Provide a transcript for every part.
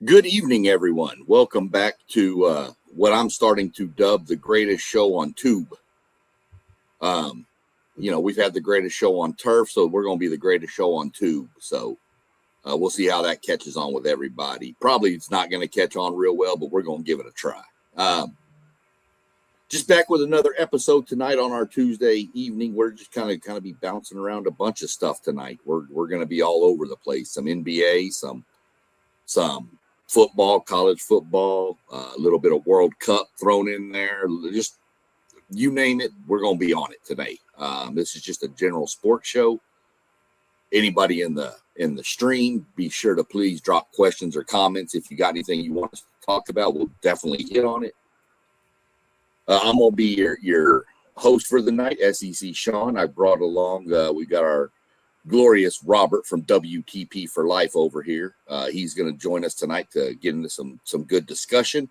Good evening, everyone. Welcome back to what I'm starting to dub the greatest show on Tube. We've had the greatest show on Turf, so we're going to be the greatest show on Tube. So we'll see how that catches on with everybody. Probably it's not going to catch on real well, but we're going to give it a try. Just back with another episode tonight on our Tuesday evening. We're just kind of be bouncing around a bunch of stuff tonight. We're going to be all over the place. Some NBA, some football, college football, a little bit of World Cup thrown in there. Just you name it, we're going to be on it today. This is just a general sports show. Anybody in the stream, be sure to please drop questions or comments. If you got anything you want us to talk about, we'll definitely hit on it. I'm going to be your host for the night, SEC Sean. I brought along, we got our glorious Robert from WTP for Life over here. He's going to join us tonight to get into some good discussion.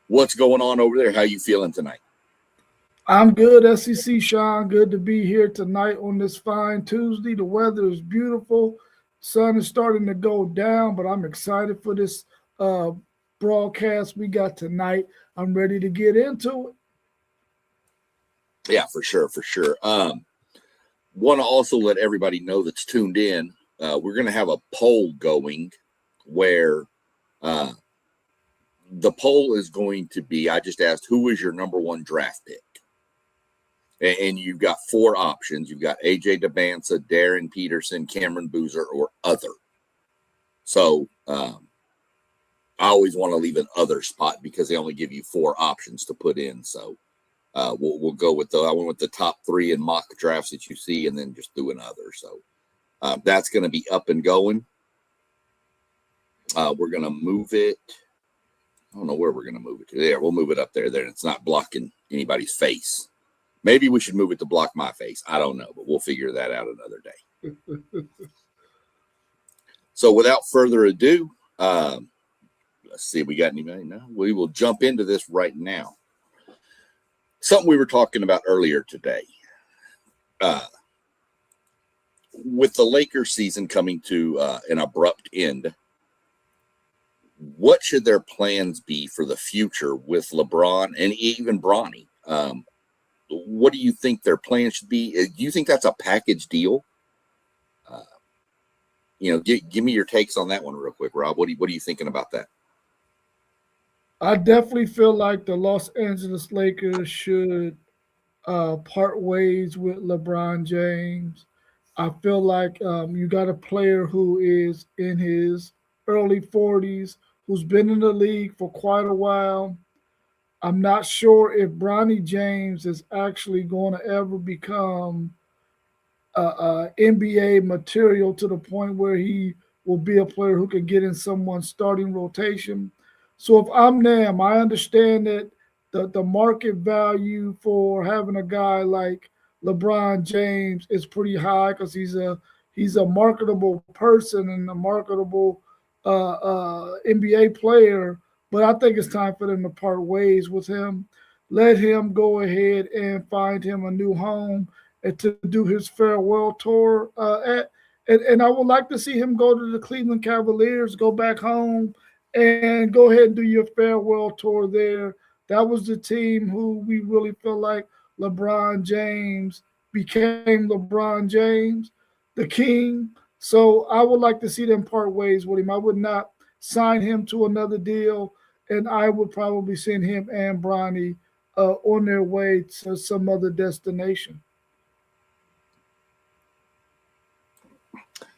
What's going on over there? How you feeling tonight? I'm good, SEC Sean. Good to be here tonight on this fine Tuesday. The weather is beautiful. Sun is starting to go down, but I'm excited for this broadcast we got tonight. I'm ready to get into it. Yeah, for sure. Want to also let everybody know that's tuned in, we're going to have a poll going where the poll is going to be, I just asked, who is your number one draft pick? And you've got four options. You've got AJ Dybantsa, Darren Peterson, Cameron Boozer, or other. So I always want to leave an other spot because they only give you four options to put in. So we'll go with I went with the top three in mock drafts that you see, and then just do another. So that's going to be up and going. We're going to move it. I don't know where we're going to move it to. There, we'll move it up there. There, it's not blocking anybody's face. Maybe we should move it to block my face. I don't know, but we'll figure that out another day. So without further ado, let's see if we got anybody now. We will jump into this right now. Something we were talking about earlier today. With the Lakers season coming to an abrupt end, what should their plans be for the future with LeBron and even Bronny? What do you think their plan should be? Do you think that's a package deal? Give me your takes on that one real quick, Rob. What are you thinking about that? I definitely feel like the Los Angeles Lakers should part ways with LeBron James. I feel like you got a player who is in his early 40s, who's been in the league for quite a while. I'm not sure if Bronny James is actually going to ever become NBA material to the point where he will be a player who can get in someone's starting rotation. So if I'm them, I understand that the market value for having a guy like LeBron James is pretty high because he's a marketable person and a marketable NBA player. But I think it's time for them to part ways with him. Let him go ahead and find him a new home and to do his farewell tour. And I would like to see him go to the Cleveland Cavaliers, go back home, and go ahead and do your farewell tour there. That was the team who we really feel like LeBron James became LeBron James, the king. So I would like to see them part ways with him. I would not sign him to another deal, and I would probably send him and Bronny on their way to some other destination.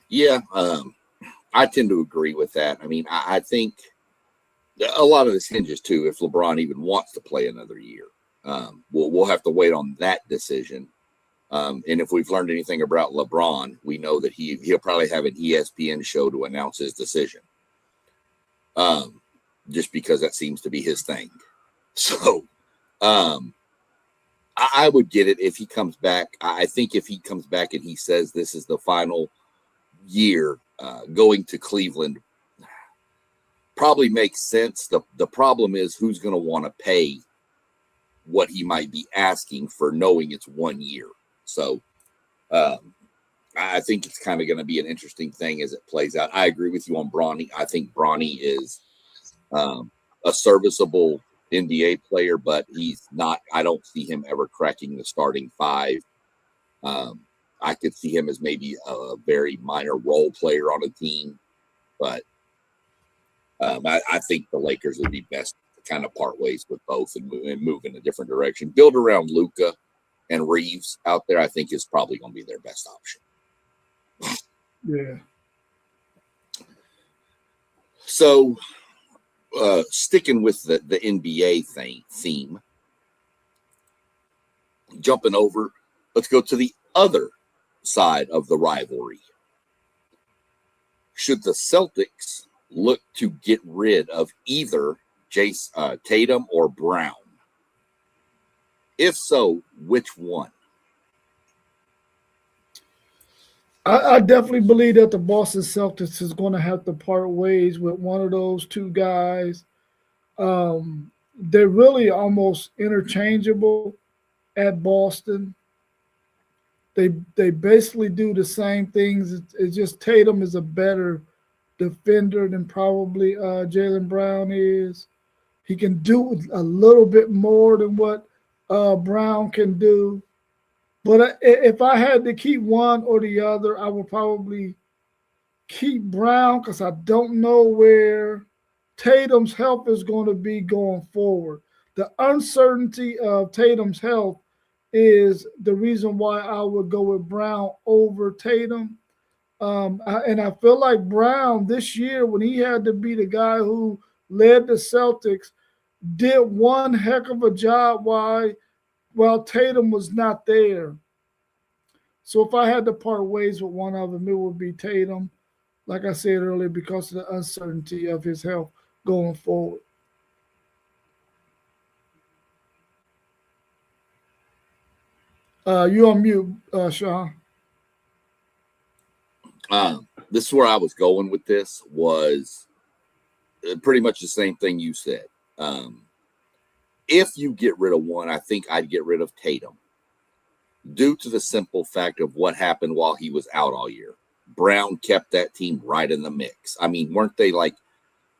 Yeah, I tend to agree with that. I mean, I think a lot of this hinges too if LeBron even wants to play another year. We'll have to wait on that decision. And if we've learned anything about LeBron, we know that he'll probably have an ESPN show to announce his decision. Just because that seems to be his thing. So I would get it if he comes back. I think if he comes back and he says this is the final year going to Cleveland, probably makes sense. The problem is who's going to want to pay what he might be asking for knowing it's 1 year. So I think it's kind of going to be an interesting thing as it plays out. I agree with you on Bronny. I think Bronny is a serviceable NBA player, but he's not. I don't see him ever cracking the starting five. I could see him as maybe a very minor role player on a team, but I think the Lakers would be best to kind of part ways with both and move in a different direction. Build around Luka and Reeves out there, I think, is probably going to be their best option. Yeah. So, sticking with the NBA theme, jumping over, let's go to the other side of the rivalry. Should the Celtics look to get rid of either Tatum or Brown? If so, which one? I definitely believe that the Boston Celtics is going to have to part ways with one of those two guys. They're really almost interchangeable at Boston. They basically do the same things. It's just Tatum is a better defender than probably Jaylen Brown is. He can do a little bit more than what Brown can do. But if I had to keep one or the other, I would probably keep Brown because I don't know where Tatum's health is going to be going forward. The uncertainty of Tatum's health is the reason why I would go with Brown over Tatum. And I feel like Brown this year, when he had to be the guy who led the Celtics, did one heck of a job while Tatum was not there. So if I had to part ways with one of them, it would be Tatum, like I said earlier, because of the uncertainty of his health going forward. You on mute, Sean. This is where I was going with this, was pretty much the same thing you said. If you get rid of one, I think I'd get rid of Tatum due to the simple fact of what happened while he was out all year. Brown kept that team right in the mix. I mean, weren't they like,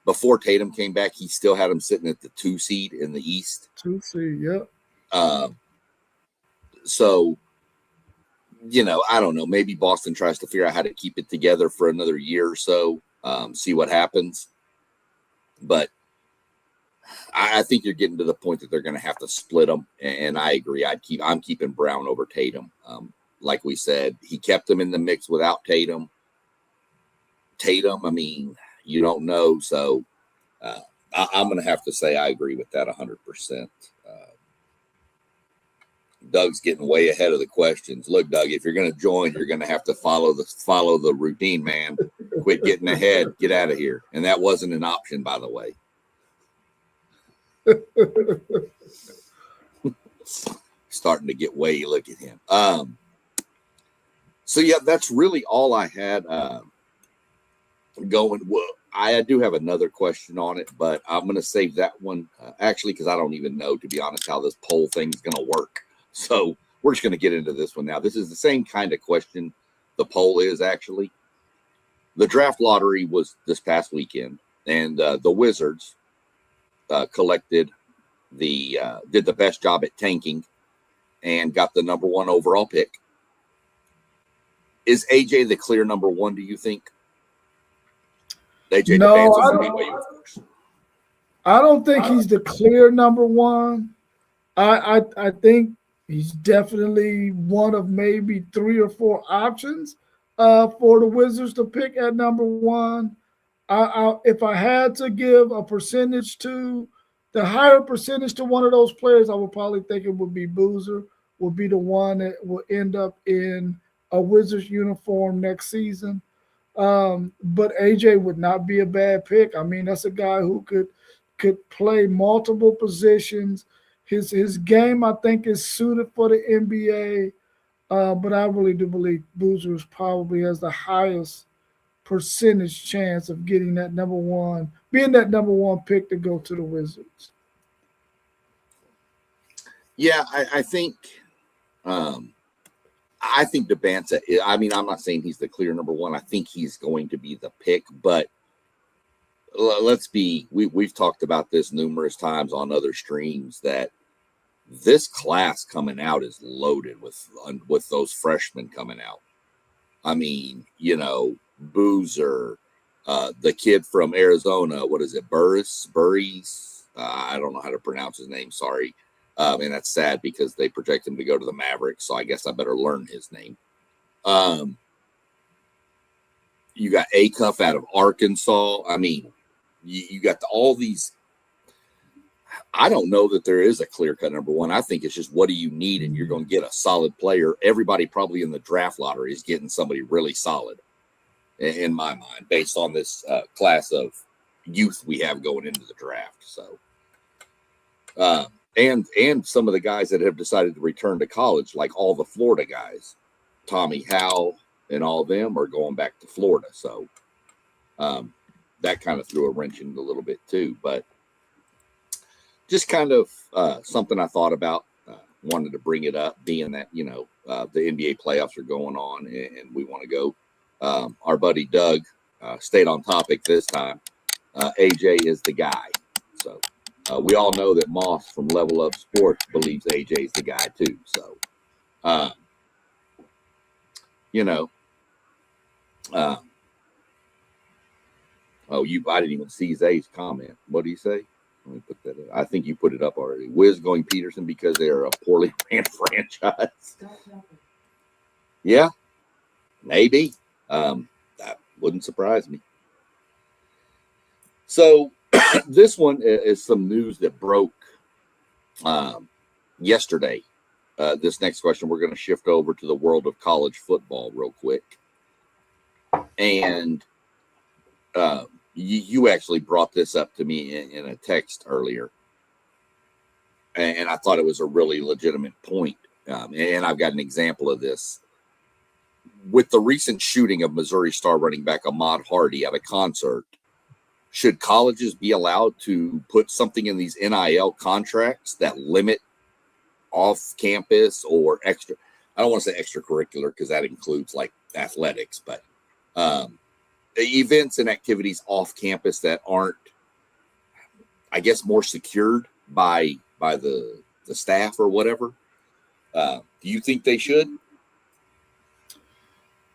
before Tatum came back, he still had them sitting at the 2 seed in the East? 2 seed, yep. So, you know, I don't know. Maybe Boston tries to figure out how to keep it together for another year or so, see what happens. But I think you're getting to the point that they're going to have to split them. And I agree. I'm keeping Brown over Tatum. Like we said, he kept him in the mix without Tatum. I mean, you don't know. So I'm going to have to say I agree with that 100%. Doug's getting way ahead of the questions. Look, Doug, if you're going to join, you're going to have to follow the routine, man. Quit getting ahead. Get out of here. And that wasn't an option, by the way. Starting to get way. Look at him. So yeah, that's really all I had going. Well, I do have another question on it, but I'm going to save that one actually because I don't even know, to be honest, how this poll thing is going to work. So we're just going to get into this one now. This is the same kind of question the poll is actually. The draft lottery was this past weekend, and the Wizards did the best job at tanking and got the number 1 overall pick. Is AJ the clear number 1, do you think? AJ, no, I don't think he's the clear number 1. I think he's definitely one of maybe 3 or 4 options for the Wizards to pick at number 1. If I had to give a percentage to the higher percentage to one of those players, I would probably think it would be Boozer, would be the one that will end up in a Wizards uniform next season. But AJ would not be a bad pick. I mean, that's a guy who could play multiple positions. His game, I think, is suited for the NBA. But I really do believe Boozer probably has the highest percentage chance of getting that number 1, being that number 1 pick to go to the Wizards. Yeah, I think I think Debanza, I mean, I'm not saying he's the clear number one. I think he's going to be the pick, but we've talked about this numerous times on other streams that this class coming out is loaded with those freshmen coming out. I mean, Boozer, the kid from Arizona, what is it, Burries? I don't know how to pronounce his name, sorry. And that's sad because they project him to go to the Mavericks, so I guess I better learn his name. You got Acuff out of Arkansas. I mean, you got all these. I don't know that there is a clear-cut number one. I think it's just what do you need, and you're going to get a solid player. Everybody probably in the draft lottery is getting somebody really solid, in my mind, based on this class of youth we have going into the draft. So, and some of the guys that have decided to return to college, like all the Florida guys, Tommy Howell and all of them are going back to Florida. So that kind of threw a wrench in a little bit too. But just kind of something I thought about, wanted to bring it up, being that, the NBA playoffs are going on and we want to go. Our buddy Doug stayed on topic this time. AJ is the guy. So we all know that Moss from Level Up Sports believes AJ is the guy too. So, I didn't even see Zay's comment. What do you say? Let me put that in. I think you put it up already. Wiz going Peterson because they are a poorly ran franchise. Yeah, maybe. That wouldn't surprise me. So this one is some news that broke yesterday. This next question, we're going to shift over to the world of college football real quick. And you actually brought this up to me in a text earlier. And I thought it was a really legitimate point. And I've got an example of this. With the recent shooting of Missouri star running back Ahmad Hardy at a concert, should colleges be allowed to put something in these NIL contracts that limit off-campus or extra? I don't want to say extracurricular because that includes like athletics, but events and activities off campus that aren't, I guess, more secured by the staff or whatever. Do you think they should?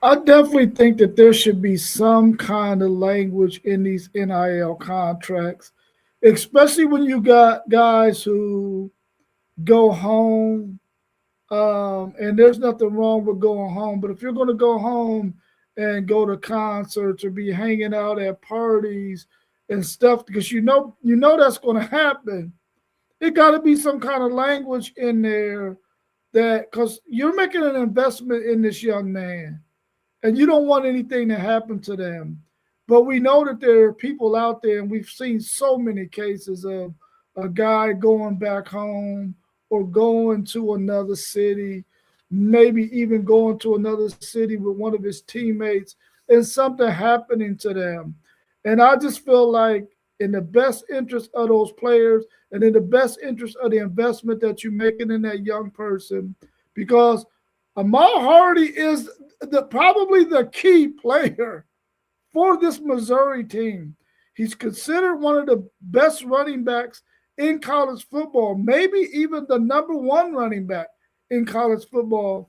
I definitely think that there should be some kind of language in these NIL contracts, especially when you got guys who go home. And there's nothing wrong with going home, but if you're going to go home and go to concerts or be hanging out at parties and stuff, because you know that's going to happen, it got to be some kind of language in there that, because you're making an investment in this young man and you don't want anything to happen to them. But we know that there are people out there, and we've seen so many cases of a guy going back home or going to another city, maybe even going to another city with one of his teammates, and something happening to them. And I just feel like in the best interest of those players and in the best interest of the investment that you're making in that young person, because Ahmad Hardy is probably the key player for this Missouri team. He's considered one of the best running backs in college football, maybe even the number one running back in college football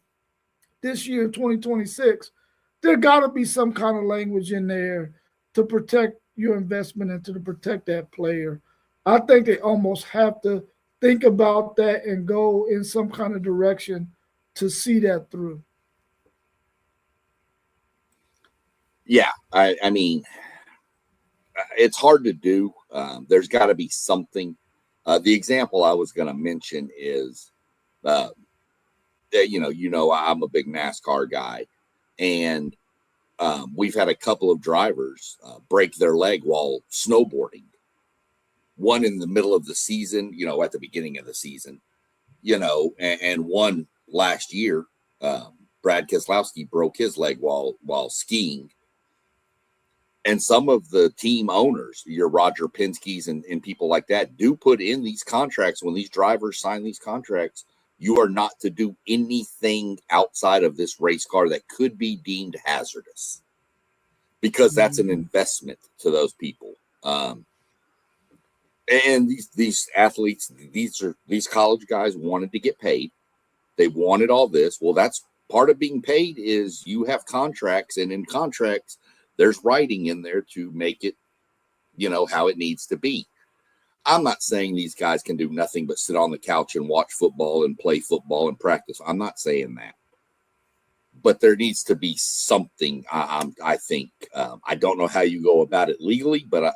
this year in 2026. There got to be some kind of language in there to protect your investment and to protect that player. I think they almost have to think about that and go in some kind of direction to see that through. Yeah, I mean, it's hard to do. There's got to be something. The example I was going to mention is, I'm a big NASCAR guy, and we've had a couple of drivers break their leg while snowboarding. One in the middle of the season, at the beginning of the season, and one last year, Brad Keselowski broke his leg while skiing. And some of the team owners, your Roger Penske's and people like that, do put in these contracts when these drivers sign these contracts You are not to do anything outside of this race car that could be deemed hazardous, because that's an investment to those people. And these athletes, these college guys wanted to get paid. They wanted all this. Well, that's part of being paid, is you have contracts, and in contracts, there's writing in there to make it, how it needs to be. I'm not saying these guys can do nothing but sit on the couch and watch football and play football and practice. I'm not saying that. But there needs to be something, I think. I don't know how you go about it legally, but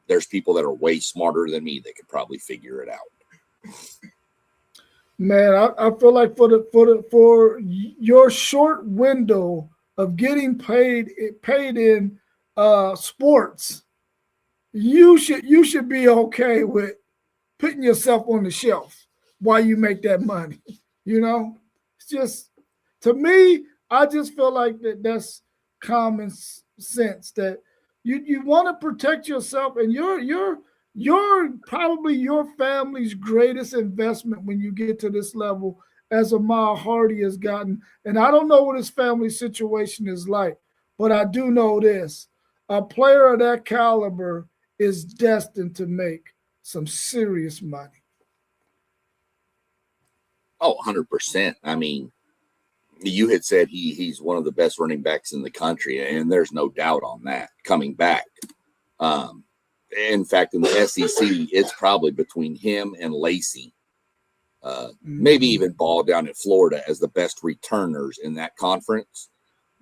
there's people that are way smarter than me that could probably figure it out. Man, I feel like for your short window of getting paid in sports, you should be okay with putting yourself on the shelf while you make that money. It's just, to me, I just feel like that's common sense, that you want to protect yourself, and you're probably your family's greatest investment when you get to this level, as Ahmaad Hardy has gotten. And I don't know what his family situation is like, but I do know this: a player of that caliber is destined to make some serious money. Oh, 100%. I mean, you had said he's one of the best running backs in the country, and there's no doubt on that coming back. In fact, in the SEC, it's probably between him and Lacey, maybe even Ball down in Florida, as the best returners in that conference.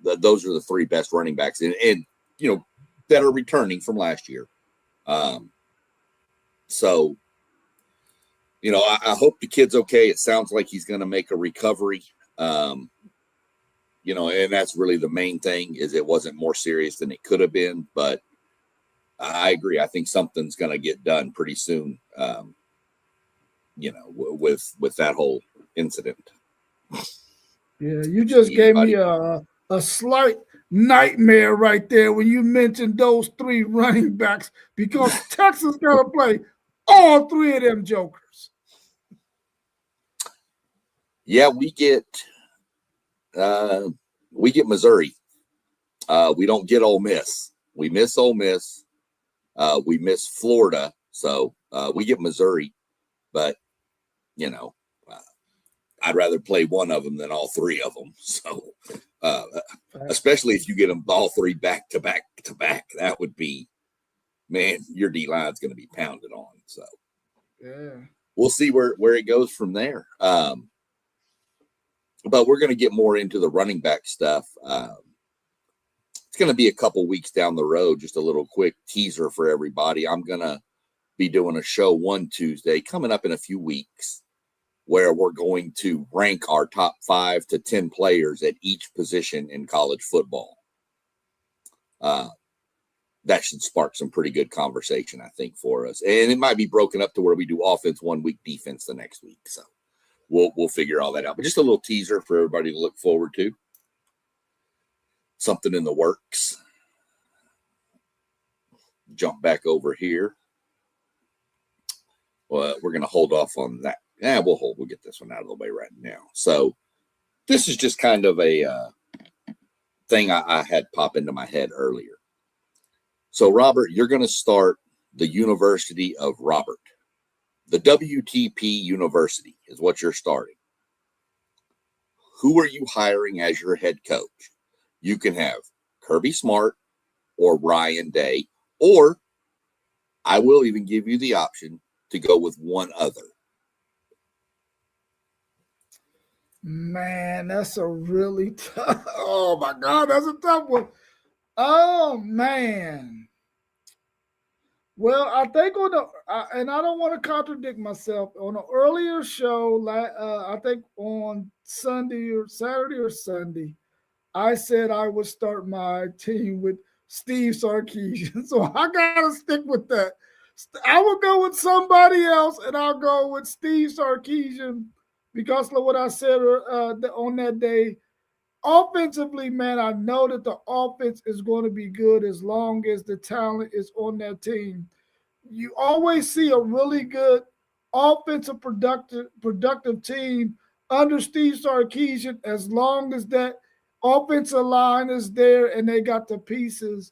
Those are the three best running backs, and that are returning from last year. So, I hope the kid's okay. It sounds like he's going to make a recovery. And that's really the main thing, is it wasn't more serious than it could have been. But I agree. I think something's going to get done pretty soon, with that whole incident. Yeah, you just gave me a slight nightmare right there when you mentioned those three running backs, because Texas got to play all three of them jokers. Yeah, we get Missouri. We don't get Ole Miss. We miss Ole Miss. We miss Florida. So we get Missouri. But, I'd rather play one of them than all three of them. So, especially if you get them all three back to back to back, that would be, man, your D line's going to be pounded on. So, yeah, we'll see where it goes from there. But we're going to get more into the running back stuff. It's going to be a couple weeks down the road. Just a little quick teaser for everybody. I'm going to be doing a show one Tuesday coming up in a few weeks, where we're going to rank our top 5 to 10 players at each position in college football. That should spark some pretty good conversation, I think, for us. And it might be broken up to where we do offense one week, defense the next week. So we'll figure all that out. But just a little teaser for everybody to look forward to. Something in the works. Jump back over here. Well, we're going to hold off on that. We'll get this one out of the way right now. So this is just kind of a thing I had pop into my head earlier. So, Robert, you're going to start the University of Robert. The WTP University is what you're starting. Who are you hiring as your head coach? You can have Kirby Smart or Ryan Day, or I will even give you the option to go with one other. Man, that's a really tough. Oh my God, that's a tough one. Oh man. Well, I think and I don't want to contradict myself, on an earlier show, I think on Sunday or Saturday or Sunday, I said I would start my team with Steve Sarkisian. So I gotta stick with that. I will go with somebody else, and I'll go with Steve Sarkisian, because of what I said on that day. Offensively, man, I know that the offense is going to be good as long as the talent is on that team. You always see a really good offensive productive team under Steve Sarkisian, as long as that offensive line is there and they got the pieces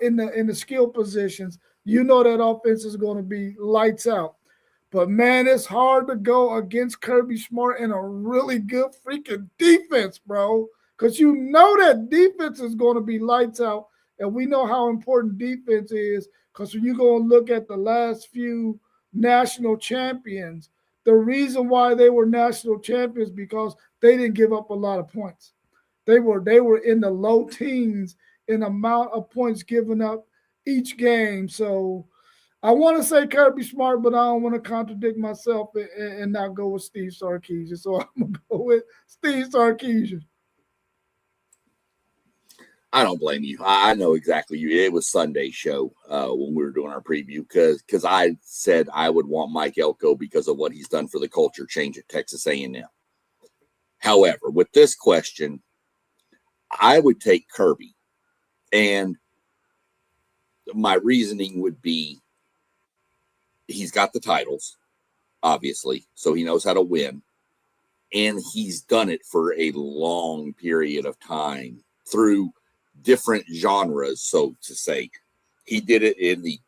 in the skill positions, you know that offense is going to be lights out. But man, it's hard to go against Kirby Smart and a really good freaking defense, bro. Because you know that defense is going to be lights out. And we know how important defense is. Because when you go and look at the last few national champions, the reason why they were national champions because they didn't give up a lot of points. They were in the low teens in amount of points given up each game. So I want to say Kirby Smart, but I don't want to contradict myself and not go with Steve Sarkisian. So I'm going to go with Steve Sarkisian. I don't blame you. I know exactly you. It was Sunday show when we were doing our preview because I said I would want Mike Elko because of what he's done for the culture change at Texas A&M. However, with this question, I would take Kirby, and my reasoning would be he's got the titles, obviously, so he knows how to win, and he's done it for a long period of time through different genres, so to say. He did it in the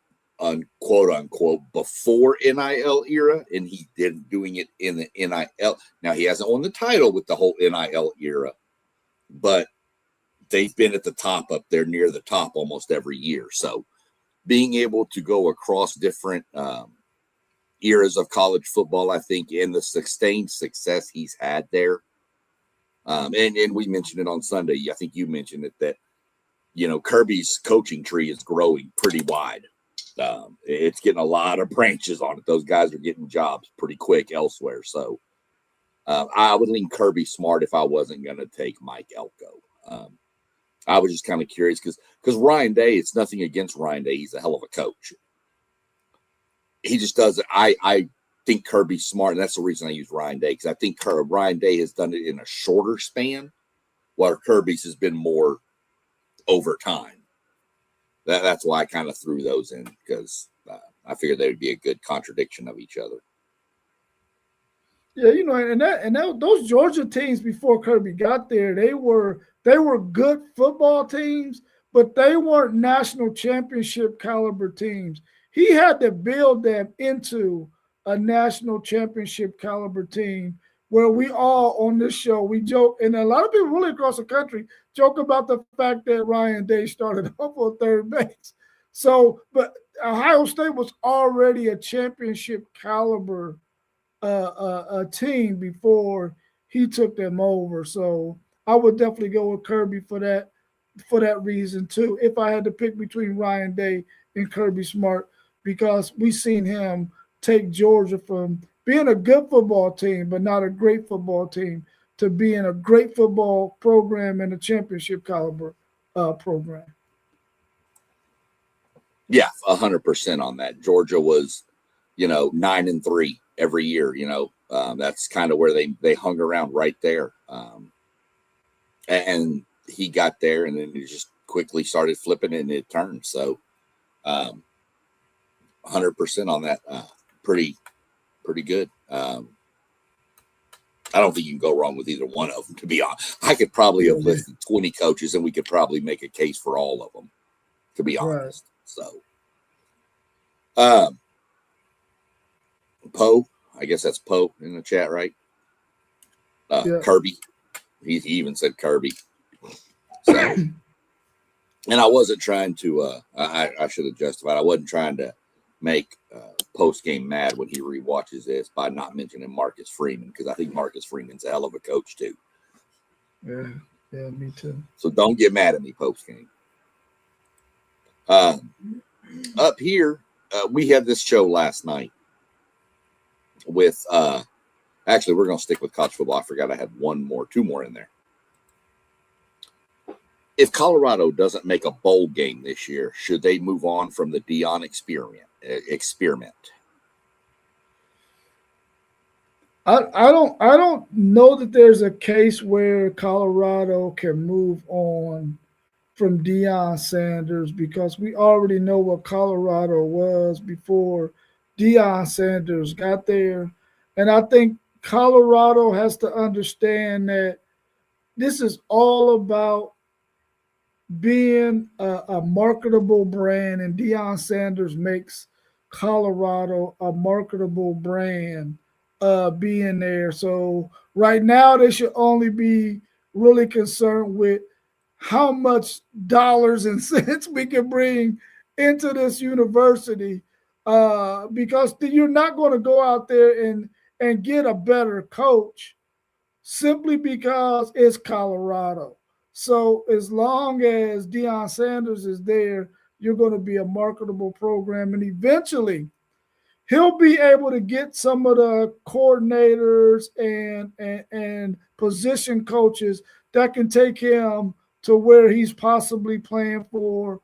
quote unquote before NIL era, and he did doing it in the NIL. Now he hasn't won the title with the whole NIL era, but they've been at the top up there near the top almost every year. So being able to go across different eras of college football, I think, and the sustained success he's had there. And we mentioned it on Sunday. I think you mentioned it that, Kirby's coaching tree is growing pretty wide. It's getting a lot of branches on it. Those guys are getting jobs pretty quick elsewhere. So I would lean Kirby Smart if I wasn't going to take Mike Elko. I was just kind of curious because Ryan Day, it's nothing against Ryan Day. He's a hell of a coach. He just doesn't. I think Kirby Smart, and that's the reason I use Ryan Day, because I think Ryan Day has done it in a shorter span, while Kirby's has been more over time. That's why I kind of threw those in, because I figured they would be a good contradiction of each other. Yeah, those Georgia teams before Kirby got there, they were good football teams, but they weren't national championship caliber teams. He had to build them into a national championship caliber team where we all on this show, we joke, and a lot of people really across the country joke about the fact that Ryan Day started off on third base. So, but Ohio State was already a championship caliber a team before he took them over. So I would definitely go with Kirby for that reason too. If I had to pick between Ryan Day and Kirby Smart, because we've seen him take Georgia from being a good football team, but not a great football team, to being a great football program and a championship caliber program. Yeah, 100% on that. Georgia was, 9-3 every year. That's kind of where they hung around right there. And he got there, and then he just quickly started flipping it, and it turned. So, 100% on that. Pretty good. I don't think you can go wrong with either one of them, to be honest. I could probably have listed 20 coaches, and we could probably make a case for all of them, to be honest. Right. So, Poe, I guess that's Poe in the chat, right? Yeah. Kirby. He even said Kirby. So, and I wasn't trying to, I should have justified, I wasn't trying to make post game mad when he rewatches this by not mentioning Marcus Freeman, because I think Marcus Freeman's a hell of a coach too. Yeah, me too. So don't get mad at me post game. Up here, we had this show last night with actually we're going to stick with college football. I forgot I had two more in there. If Colorado doesn't make a bowl game this year, should they move on from the Deion experiment? I don't know that there's a case where Colorado can move on from Deion Sanders, because we already know what Colorado was before Deion Sanders got there. And I think Colorado has to understand that this is all about being a marketable brand, and Deion Sanders makes Colorado a marketable brand being there. So right now they should only be really concerned with how much dollars and cents we can bring into this university, because you're not going to go out there and get a better coach simply because it's Colorado. So as long as Deion Sanders is there, you're going to be a marketable program, and eventually he'll be able to get some of the coordinators and position coaches that can take him to where he's possibly playing for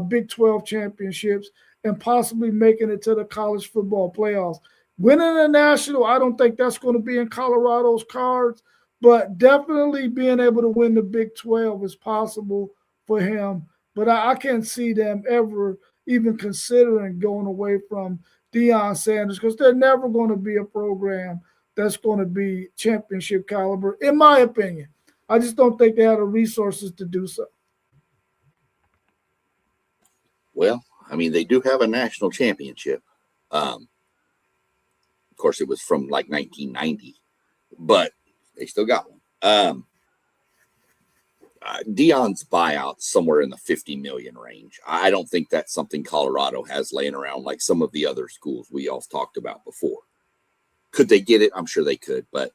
Big 12 championships and possibly making it to the college football playoffs. Winning a national, I don't think that's going to be in Colorado's cards, but definitely being able to win the Big 12 is possible for him. But I can't see them ever even considering going away from Deion Sanders, because they're never going to be a program that's going to be championship caliber, in my opinion. I just don't think they have the resources to do so. Well, I mean, they do have a national championship. Of course, it was from like 1990, but they still got one. Deion's buyout somewhere in the 50 million range. I don't think that's something Colorado has laying around like some of the other schools we all talked about before. Could they get it? I'm sure they could, but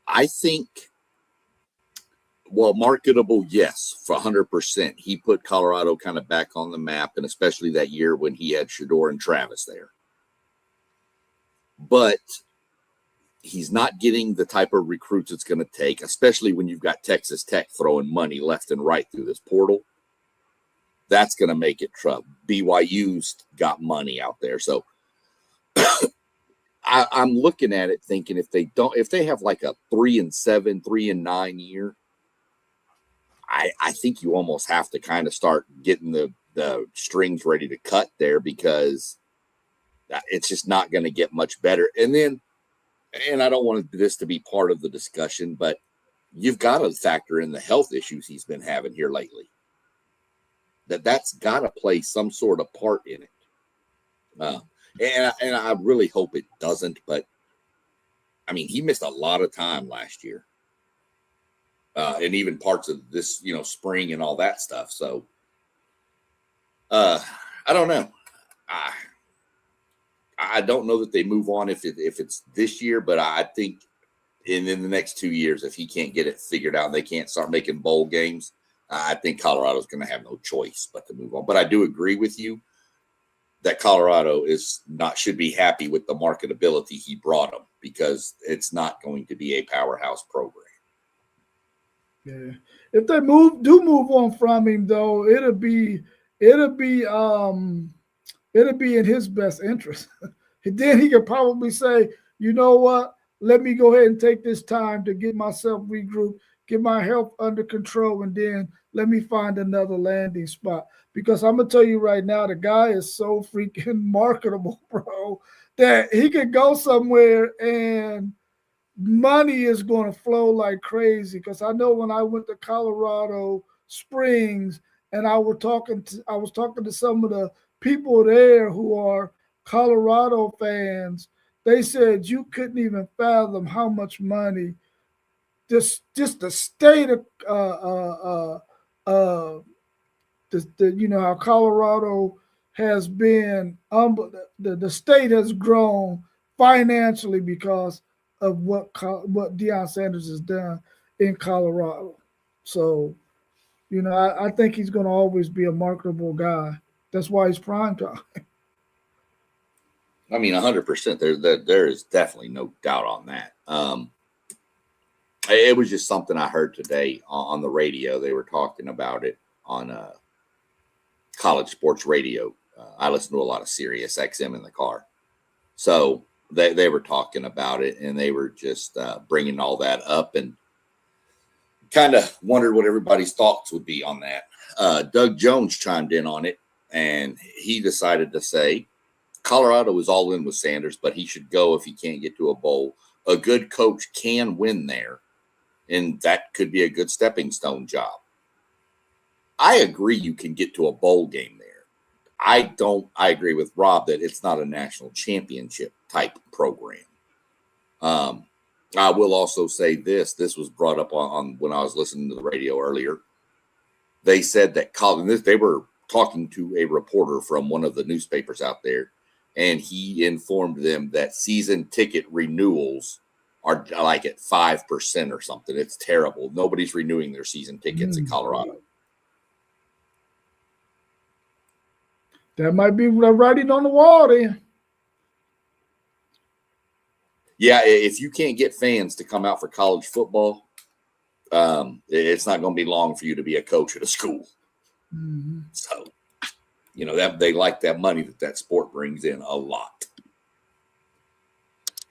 I think, well, marketable, yes, for 100%. He put Colorado kind of back on the map, and especially that year when he had Shedeur and Travis there. But he's not getting the type of recruits it's going to take, especially when you've got Texas Tech throwing money left and right through this portal. That's going to make it tough. BYU's got money out there. So I'm looking at it thinking if they have like a 3-7, 3-9 year, I think you almost have to kind of start getting the strings ready to cut there, because it's just not going to get much better. And I don't want this to be part of the discussion, but you've got to factor in the health issues he's been having here lately. That's got to play some sort of part in it. And I really hope it doesn't, but I mean, he missed a lot of time last year. And even parts of this, spring and all that stuff. So I don't know. I don't know that they move on if it's this year, but I think in the next 2 years, if he can't get it figured out and they can't start making bowl games, I think Colorado's going to have no choice but to move on. But I do agree with you that Colorado should be happy with the marketability he brought them, because it's not going to be a powerhouse program. Yeah, if they do move on from him, though, it'll be in his best interest. And then he could probably say, you know what? Let me go ahead and take this time to get myself regrouped, get my health under control, and then let me find another landing spot. Because I'm going to tell you right now, the guy is so freaking marketable, bro, that he could go somewhere and money is going to flow like crazy. Because I know when I went to Colorado Springs and I was talking to some of the people there who are Colorado fans, they said you couldn't even fathom how much money just the state of how Colorado has been, the state has grown financially because of what Deion Sanders has done in Colorado. So, I think he's going to always be a marketable guy. That's why he's prime time. I mean, 100%. There is definitely no doubt on that. It was just something I heard today on the radio. They were talking about it on college sports radio. I listen to a lot of Sirius XM in the car. So they were talking about it, and they were just bringing all that up, and kind of wondered what everybody's thoughts would be on that. Doug Jones chimed in on it, and he decided to say Colorado is all in with Sanders, but he should go if he can't get to a bowl. A good coach can win there, and that could be a good stepping stone job. I agree you can get to a bowl game there. I agree with Rob that it's not a national championship type program. I will also say this was brought up on when I was listening to the radio earlier. They said that they were talking to a reporter from one of the newspapers out there, and he informed them that season ticket renewals are like at 5% or something. It's terrible. Nobody's renewing their season tickets in Colorado. That might be writing on the wall then. Yeah, if you can't get fans to come out for college football, it's not going to be long for you to be a coach at a school. Mm-hmm. So, that they like that money that sport brings in a lot.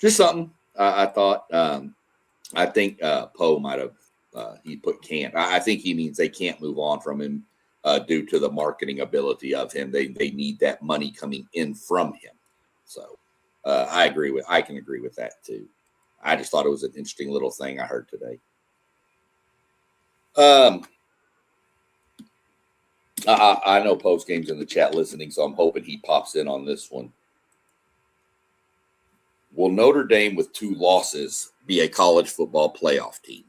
Just something I thought. I think Poe might have he put can't. I think he means they can't move on from him due to the marketing ability of him. They need that money coming in from him. So. I can agree with that too. I just thought it was an interesting little thing I heard today. I know Post Game's in the chat listening, so I'm hoping he pops in on this one. Will Notre Dame with 2 losses be a college football playoff team?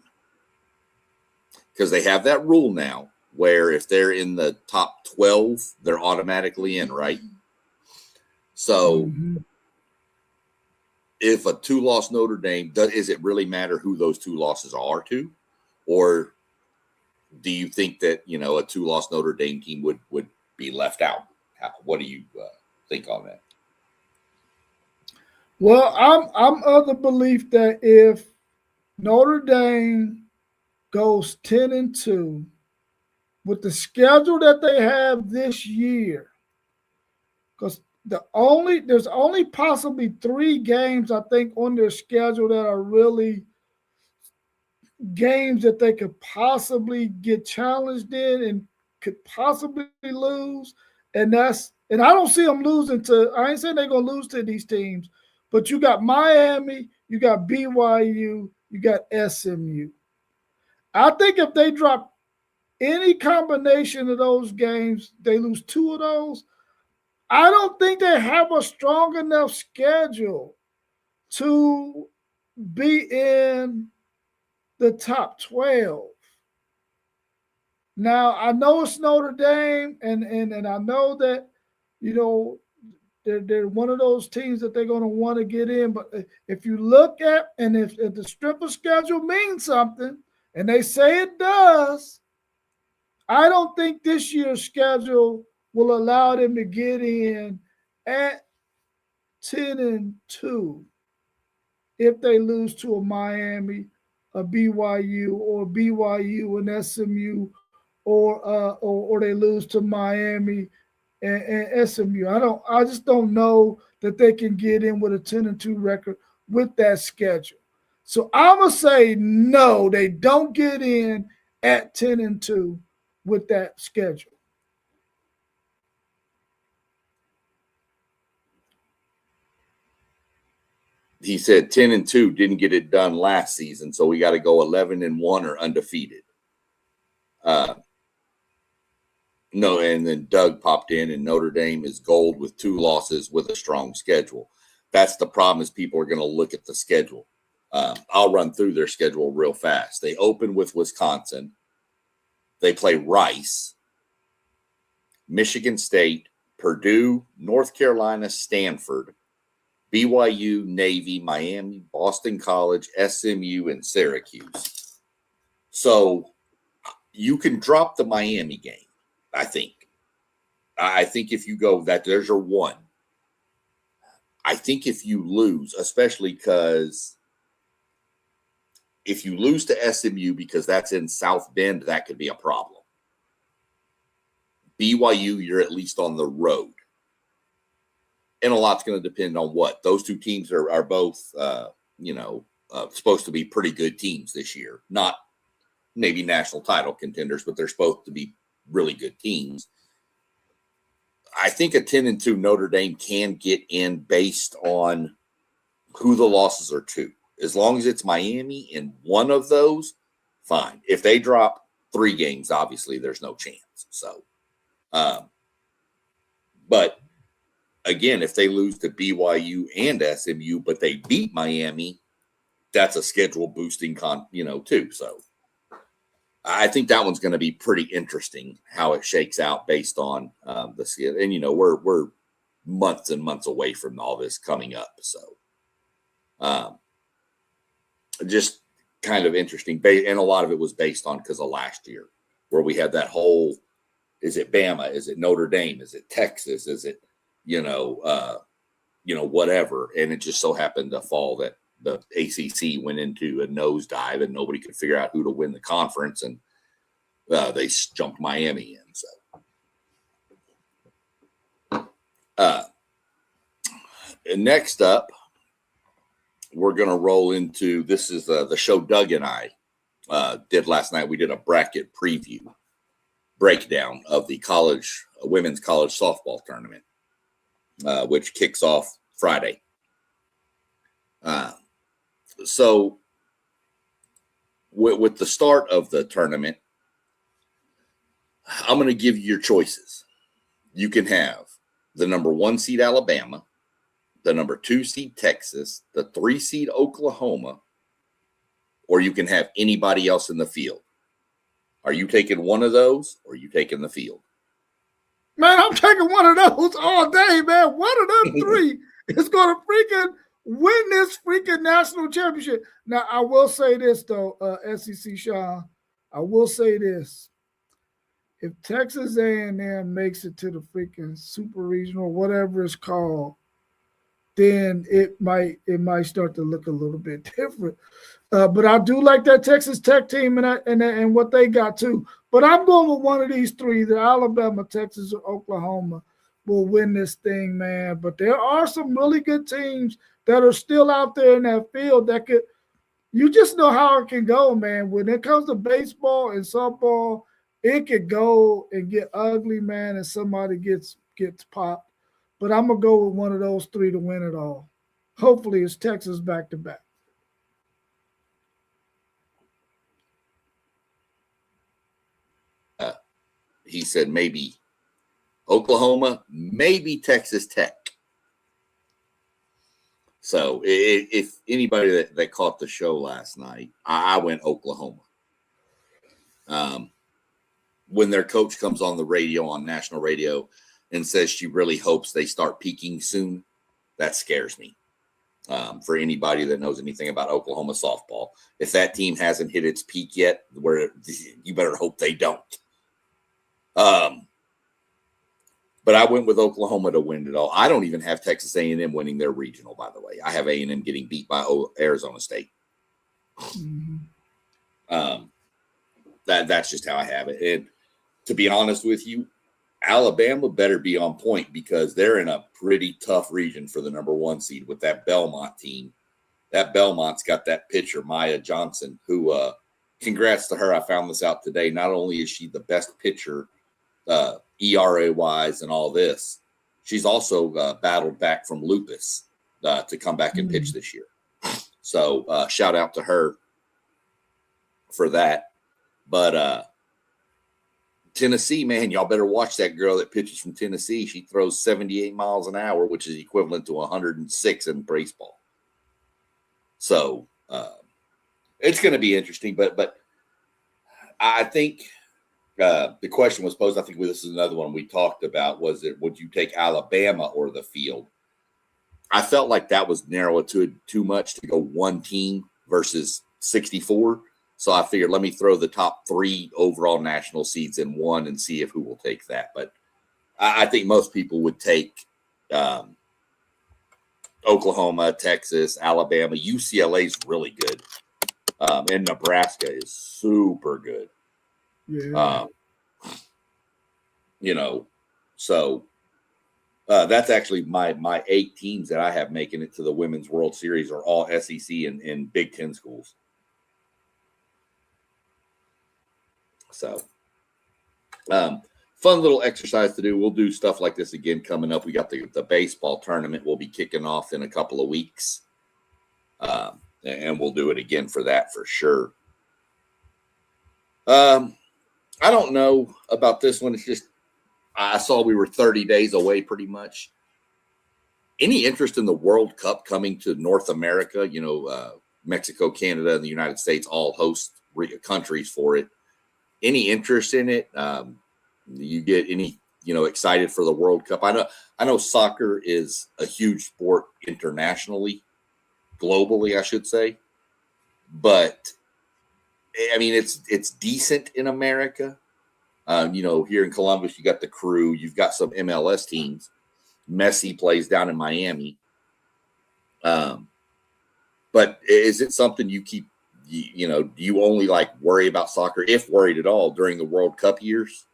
Because they have that rule now where if they're in the top 12, they're automatically in, right? So if a 2-loss Notre Dame, does it really matter who those 2 losses are to? Or do you think that, a 2-loss Notre Dame team would be left out? What do you think on that? Well, I'm of the belief that if Notre Dame goes 10-2 with the schedule that they have this year, because there's only possibly 3 games I think on their schedule that are really games that they could possibly get challenged in and could possibly lose, and I don't see them losing to. I ain't saying they're gonna lose to these teams, but you got Miami, you got BYU, you got SMU. I think if they drop any combination of those games, they lose 2 of those. I don't think they have a strong enough schedule to be in the top 12. Now, I know it's Notre Dame, and I know that, they're one of those teams that they're going to want to get in. But if you look at, and if the strength of schedule means something, and they say it does, I don't think this year's schedule will allow them to get in at 10-2 if they lose to a Miami, a BYU, or BYU and SMU, or they lose to Miami and SMU. I just don't know that they can get in with a 10-2 record with that schedule. So I'm gonna say no, they don't get in at 10-2 with that schedule. He said 10-2 didn't get it done last season, so we got to go 11-1 or undefeated. No, and then Doug popped in, and Notre Dame is gold with 2 losses with a strong schedule. That's the problem, is people are going to look at the schedule. I'll run through their schedule real fast. They open with Wisconsin. They play Rice, Michigan State, Purdue, North Carolina, Stanford, BYU, Navy, Miami, Boston College, SMU, and Syracuse. So you can drop the Miami game, I think. I think if you go that, there's your one. I think if you lose, especially because if you lose to SMU because that's in South Bend, that could be a problem. BYU, you're at least on the road. And a lot's going to depend on what. Those 2 teams are both, supposed to be pretty good teams this year. Not maybe national title contenders, but they're supposed to be really good teams. I think a 10-2 Notre Dame can get in based on who the losses are to. As long as it's Miami in one of those, fine. If they drop 3 games, obviously there's no chance. So, but again, if they lose to BYU and SMU, but they beat Miami, that's a schedule boosting too. So I think that one's going to be pretty interesting how it shakes out based on the schedule. And we're months and months away from all this coming up. So just kind of interesting. And a lot of it was based on because of last year where we had that whole, is it Bama? Is it Notre Dame? Is it Texas? Is it, whatever. And it just so happened to fall that the ACC went into a nosedive and nobody could figure out who to win the conference. And they jumped Miami in. So and next up, we're going to roll into, this is the show Doug and I did last night. We did a bracket breakdown of the women's college softball tournament, which kicks off Friday. So with the start of the tournament, I'm going to give you your choices. You can have the number 1 seed Alabama, the number 2 seed Texas, the 3 seed Oklahoma, or you can have anybody else in the field. Are you taking one of those, or are you taking the field? Man, I'm taking one of those all day, man. One of them 3 is going to freaking win this freaking national championship. Now, I will say this, though, SEC Sean. I will say this. If Texas A&M makes it to the freaking super regional, whatever it's called, then it might start to look a little bit different. But I do like that Texas Tech team and what they got too. But I'm going with one of these 3, the Alabama, Texas, or Oklahoma will win this thing, man. But there are some really good teams that are still out there in that field that could – you just know how it can go, man. When it comes to baseball and softball, it could go and get ugly, man, and somebody gets popped. But I'm going to go with one of those 3 to win it all. Hopefully it's Texas back-to-back. He said maybe Oklahoma, maybe Texas Tech. So if anybody that caught the show last night, I went Oklahoma. When their coach comes on the radio, on national radio, and says she really hopes they start peaking soon, that scares me. For anybody that knows anything about Oklahoma softball, if that team hasn't hit its peak yet, you better hope they don't. But I went with Oklahoma to win it all. I don't even have Texas A&M winning their regional, by the way. I have A&M getting beat by Arizona State. Mm-hmm. That's just how I have it. And to be honest with you, Alabama better be on point because they're in a pretty tough region for the number 1 seed with that Belmont team. That Belmont's got that pitcher, Maya Johnson, who congrats to her. I found this out today. Not only is she the best pitcher ERA-wise and all this, she's also battled back from lupus to come back and pitch this year. So shout out to her for that. But Tennessee, man, y'all better watch that girl that pitches from Tennessee. She throws 78 miles an hour, which is equivalent to 106 in baseball. So it's going to be interesting. But I think the question was posed, I think this is another one we talked about, was it, would you take Alabama or the field? I felt like that was narrow too much to go one team versus 64. So I figured, let me throw the top 3 overall national seeds in one and see who will take that. But I think most people would take Oklahoma, Texas, Alabama. UCLA is really good. And Nebraska is super good. Yeah. So that's actually my 8 teams that I have making it to the Women's World Series are all SEC and Big Ten schools. So fun little exercise to do. We'll do stuff like this again coming up. We got the baseball tournament. We'll be kicking off in a couple of weeks. And we'll do it again for that for sure. I don't know about this one. It's just, I saw we were 30 days away pretty much. Any interest in the World Cup coming to North America? You know, Mexico, Canada, and the United States all host countries for it. Any interest in it? You get any, excited for the World Cup? I know soccer is a huge sport internationally, globally, I should say. But I mean, it's decent in America. Here in Columbus, you got the Crew, you've got some MLS teams. Messi plays down in Miami. But is it something you keep, do you only worry about soccer, if worried at all, during the World Cup years?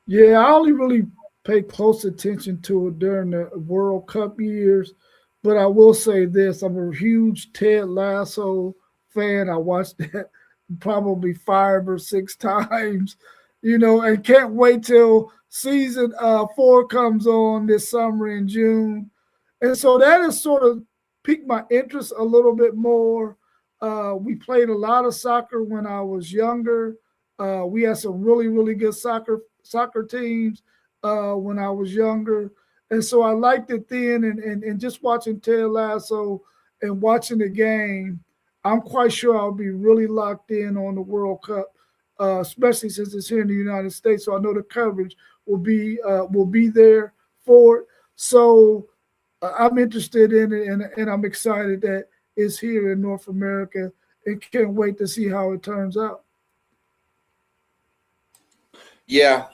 Yeah, I only really pay close attention to it during the World Cup years. But I will say this, I'm a huge Ted Lasso fan. I watched that probably 5 or 6 times, and can't wait till season 4 comes on this summer in June. And so that has sort of piqued my interest a little bit more. We played a lot of soccer when I was younger. We had some really, really good soccer teams when I was younger. And so I liked it then, and just watching Ted Lasso and watching the game, I'm quite sure I'll be really locked in on the World Cup, especially since it's here in the United States. So I know the coverage will be there for it. So I'm interested in it, and I'm excited that it's here in North America, and can't wait to see how it turns out. Yeah,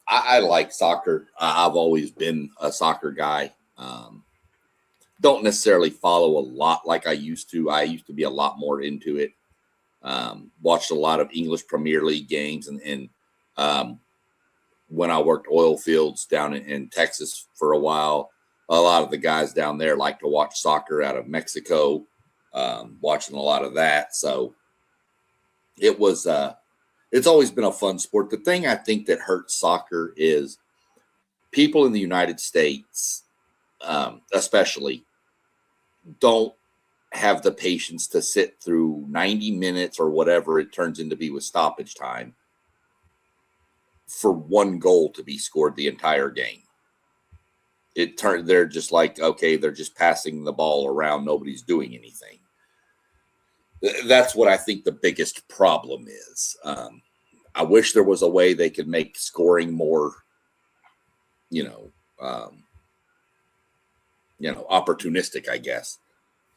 I like soccer. I've always been a soccer guy. Don't necessarily follow a lot like I used to. I used to be a lot more into it. Watched a lot of English Premier League games, and when I worked oil fields down in Texas for a while, a lot of the guys down there like to watch soccer out of Mexico, watching a lot of that. So it was, it's always been a fun sport. The thing I think that hurts soccer is people in the United States, especially, don't have the patience to sit through 90 minutes or whatever it turns into be with stoppage time for one goal to be scored the entire game. They're just like, okay, they're just passing the ball around. Nobody's doing anything. That's what I think the biggest problem is. I wish there was a way they could make scoring more, opportunistic, I guess.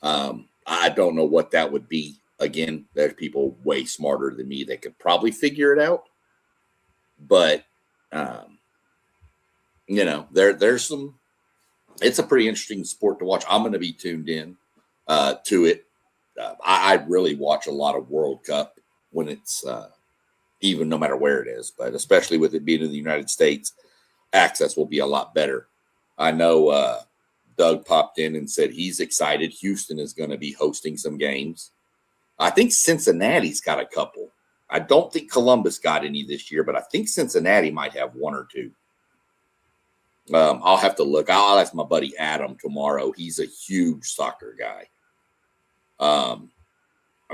I don't know what that would be. Again, there's people way smarter than me that could probably figure it out. But, there's some, it's a pretty interesting sport to watch. I'm going to be tuned in to it. I really watch a lot of World Cup when it's even no matter where it is, but especially with it being in the United States, access will be a lot better. I know Doug popped in and said he's excited. Houston is going to be hosting some games. I think Cincinnati's got a couple. I don't think Columbus got any this year, but I think Cincinnati might have 1 or 2. I'll have to look. I'll ask my buddy Adam tomorrow. He's a huge soccer guy.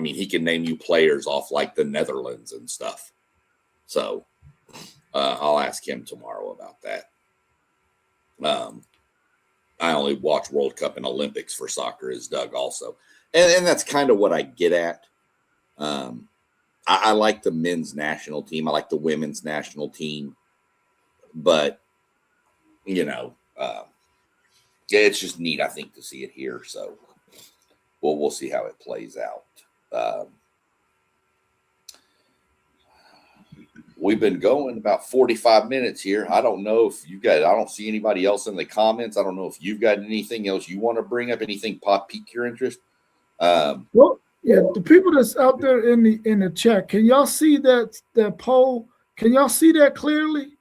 He can name you players off like the Netherlands and stuff. So I'll ask him tomorrow about that. I only watch World Cup and Olympics for soccer as Doug also. And that's kind of what I get at. I like the men's national team. I like the women's national team. But, it's just neat, I think, to see it here. So we'll see how it plays out. We've been going about 45 minutes here. I don't know if you guys, I don't see anybody else in the comments. I don't know if you've got anything else you want to bring up, anything pique your interest. Well, yeah, the people that's out there in the chat, can y'all see that poll? Can y'all see that clearly?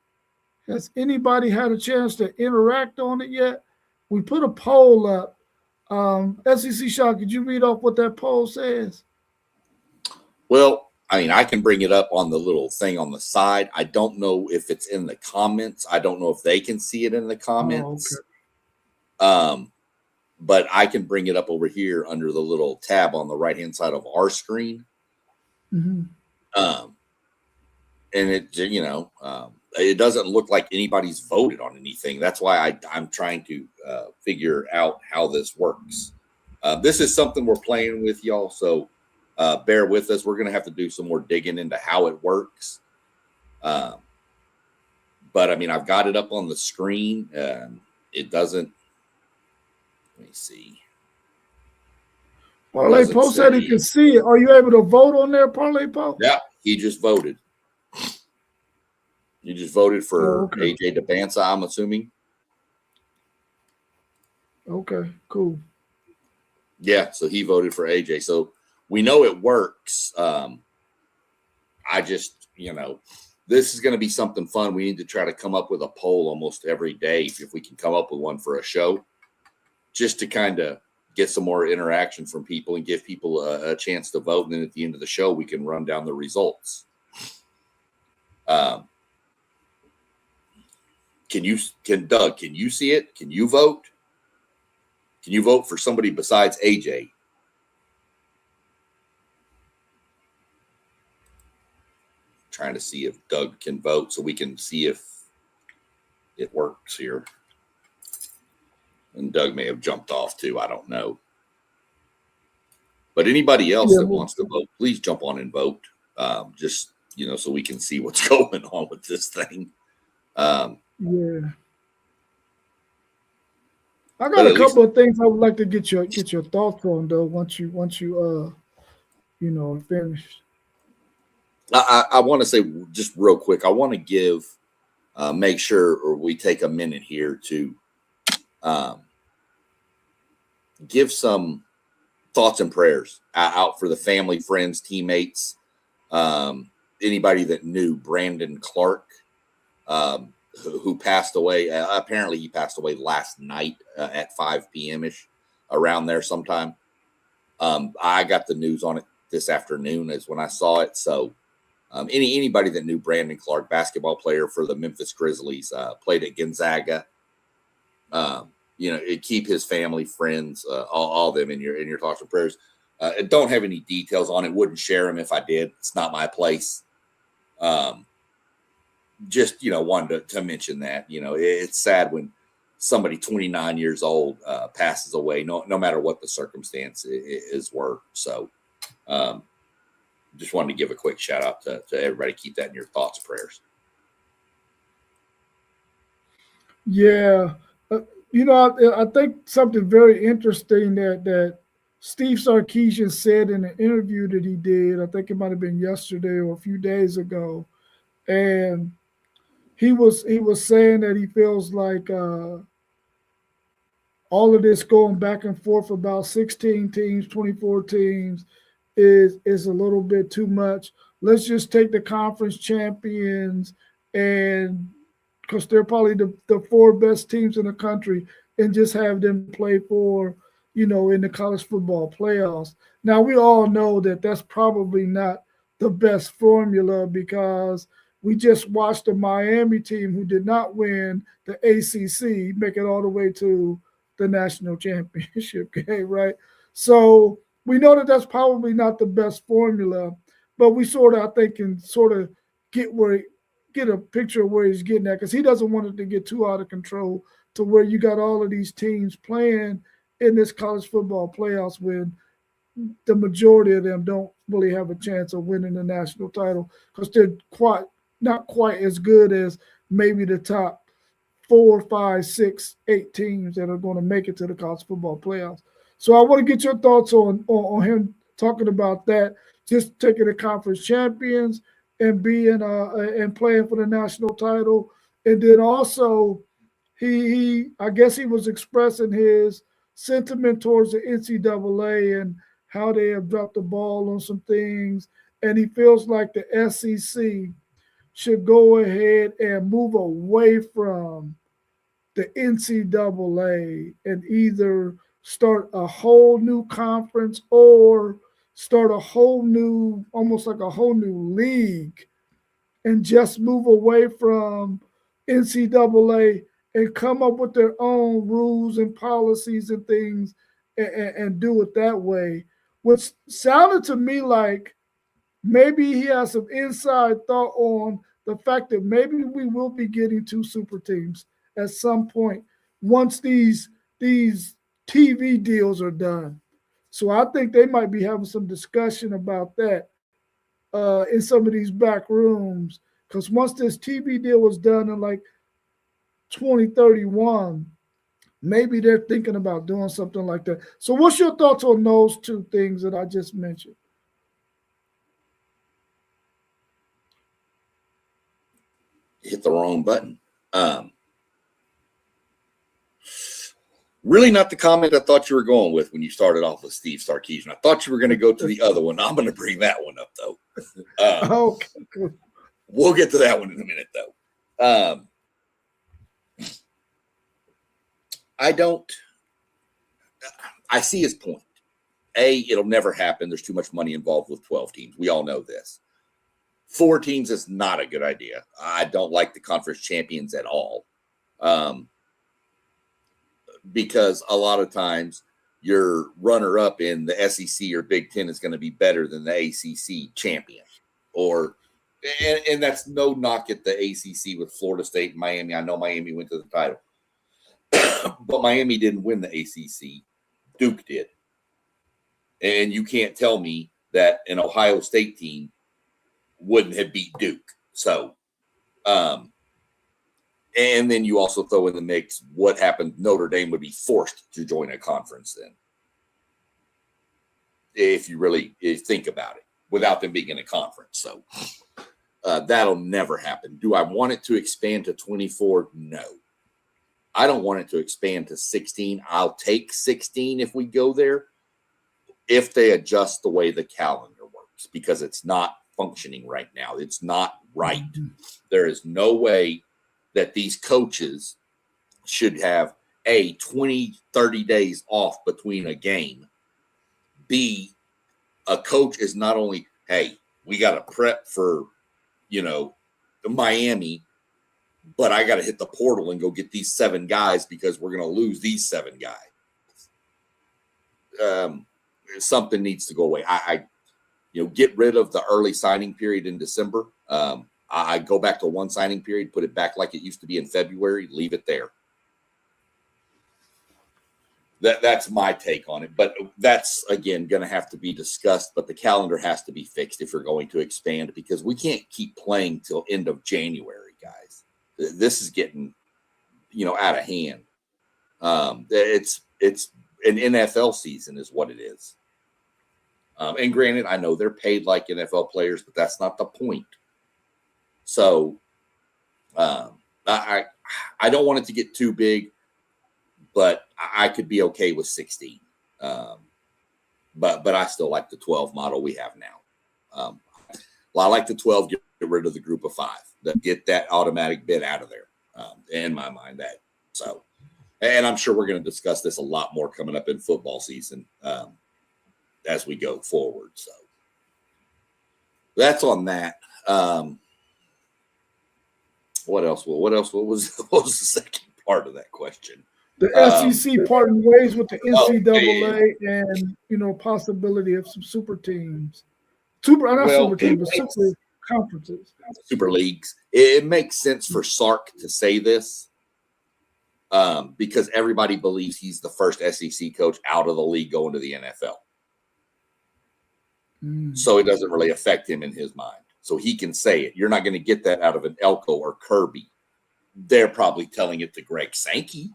Has anybody had a chance to interact on it yet? We put a poll up. SEC Shot, could you read off what that poll says? Well, I mean, I can bring it up on the little thing on the side. I don't know if it's in the comments. I don't know if they can see it in the comments. But I can bring it up over here under the little tab on the right-hand side of our screen. Mm-hmm. And it, it doesn't look like anybody's voted on anything. That's why I'm trying to figure out how this works. This is something we're playing with, y'all. So bear with us. We're going to have to do some more digging into how it works. But I mean, I've got it up on the screen. It doesn't. Let me see. Parlay Poe said he can see it. Are you able to vote on there, Parlay Poe? Yeah, he just voted. You just voted for AJ Dybantsa, I'm assuming. Okay, cool. Yeah, so he voted for AJ. So we know it works. I just, this is going to be something fun. We need to try to come up with a poll almost every day if we can come up with one for a show, just to kind of get some more interaction from people and give people a chance to vote. And then at the end of the show, we can run down the results. Doug, can you see it? Can you vote? Can you vote for somebody besides AJ? Trying to see if Doug can vote so we can see if it works here. And Doug may have jumped off too. I don't know. But anybody else that wants to vote, please jump on and vote. Just, so we can see what's going on with this thing. Yeah. I got a couple of things I would like to get your thoughts on though once you finished. I want to say just real quick, I want to make sure we take a minute here to give some thoughts and prayers out for the family, friends, teammates, anybody that knew Brandon Clark, who passed away. Apparently he passed away last night at 5 p.m.-ish, around there sometime. I got the news on it this afternoon is when I saw it. So anybody that knew Brandon Clark, basketball player for the Memphis Grizzlies, played at Gonzaga, keep his family, friends, all of them in your thoughts and prayers. Don't have any details on it. Wouldn't share them if I did. It's not my place. Just, wanted to mention that, it's sad when somebody 29 years old passes away, no matter what the circumstance is were. So just wanted to give a quick shout out to everybody. Keep that in your thoughts and prayers. Yeah. I think something very interesting that Steve Sarkisian said in an interview that he did, I think it might have been yesterday or a few days ago. And he was saying that he feels like all of this going back and forth about 16 teams, 24 teams is a little bit too much. Let's just take the conference champions, and because they're probably the 4 best teams in the country, and just have them play for, in the college football playoffs. Now, we all know that that's probably not the best formula, because we just watched a Miami team who did not win the ACC make it all the way to the national championship game, right? So we know that that's probably not the best formula, but we I think, can get a picture of where he's getting at, because he doesn't want it to get too out of control to where you got all of these teams playing in this college football playoffs when the majority of them don't really have a chance of winning the national title, because they're not quite as good as maybe the top 4, 5, 6, 8 teams that are going to make it to the college football playoffs. So I want to get your thoughts on him talking about that, just taking the conference champions and being and playing for the national title. And then also he I guess he was expressing his sentiment towards the NCAA and how they have dropped the ball on some things. And he feels like the SEC should go ahead and move away from the NCAA and either start a whole new conference or start a whole new, almost like a whole new league, and just move away from NCAA and come up with their own rules and policies and things, and do it that way. Which sounded to me like maybe he has some inside thought on the fact that maybe we will be getting two super teams at some point once these TV deals are done. So I think they might be having some discussion about that in some of these back rooms. Because once this TV deal was done in like 2031, maybe they're thinking about doing something like that. So, what's your thoughts on those two things that I just mentioned? Hit the wrong button. Really not the comment I thought you were going with when you started off with Steve Sarkisian. I thought you were going to go to the other one. I'm going to bring that one up, though. Okay. We'll get to that one in a minute, though. I see his point. It'll never happen. There's too much money involved with 12 teams. We all know this. 4 teams is not a good idea. I don't like the conference champions at all. Because a lot of times your runner up in the SEC or Big Ten is going to be better than the ACC champion. And that's no knock at the ACC with Florida State and Miami. I know Miami went to the title, but Miami didn't win the ACC. Duke did. And you can't tell me that an Ohio State team wouldn't have beat Duke. So, and then you also throw in the mix what happened. Notre Dame would be forced to join a conference then, if you really think about it, without them being in a conference. So that'll never happen. Do I want it to expand to 24? No. I don't want it to expand to 16. I'll take 16 if we go there, if they adjust the way the calendar works, because it's not functioning right now. It's not right. There is no way that these coaches should have A, 20, 30 days off between a game. B, a coach is not only, hey, we got to prep for, Miami, but I got to hit the portal and go get these 7 guys because we're going to lose these 7 guys. Something needs to go away. I get rid of the early signing period in December. I go back to one signing period, put it back like it used to be in February, leave it there. That's my take on it. But that's, again, going to have to be discussed. But the calendar has to be fixed if you're going to expand, because we can't keep playing till end of January, guys. This is getting, out of hand. It's an NFL season is what it is. And granted, I know they're paid like NFL players, but that's not the point. So I don't want it to get too big, but I could be okay with 16. But I still like the 12 model we have now. I like the 12, get rid of the group of 5. Get that automatic bid out of there. In my mind, that. So, and I'm sure we're going to discuss this a lot more coming up in football season as we go forward. So that's on that. What else? What was the second part of that question? The SEC parting ways with the NCAA and possibility of some super teams. Super conferences. Super leagues. It makes sense for Sark to say this because everybody believes he's the first SEC coach out of the league going to the NFL. So it doesn't really affect him in his mind. So he can say it. You're not going to get that out of an Elko or Kirby. They're probably telling it to Greg Sankey,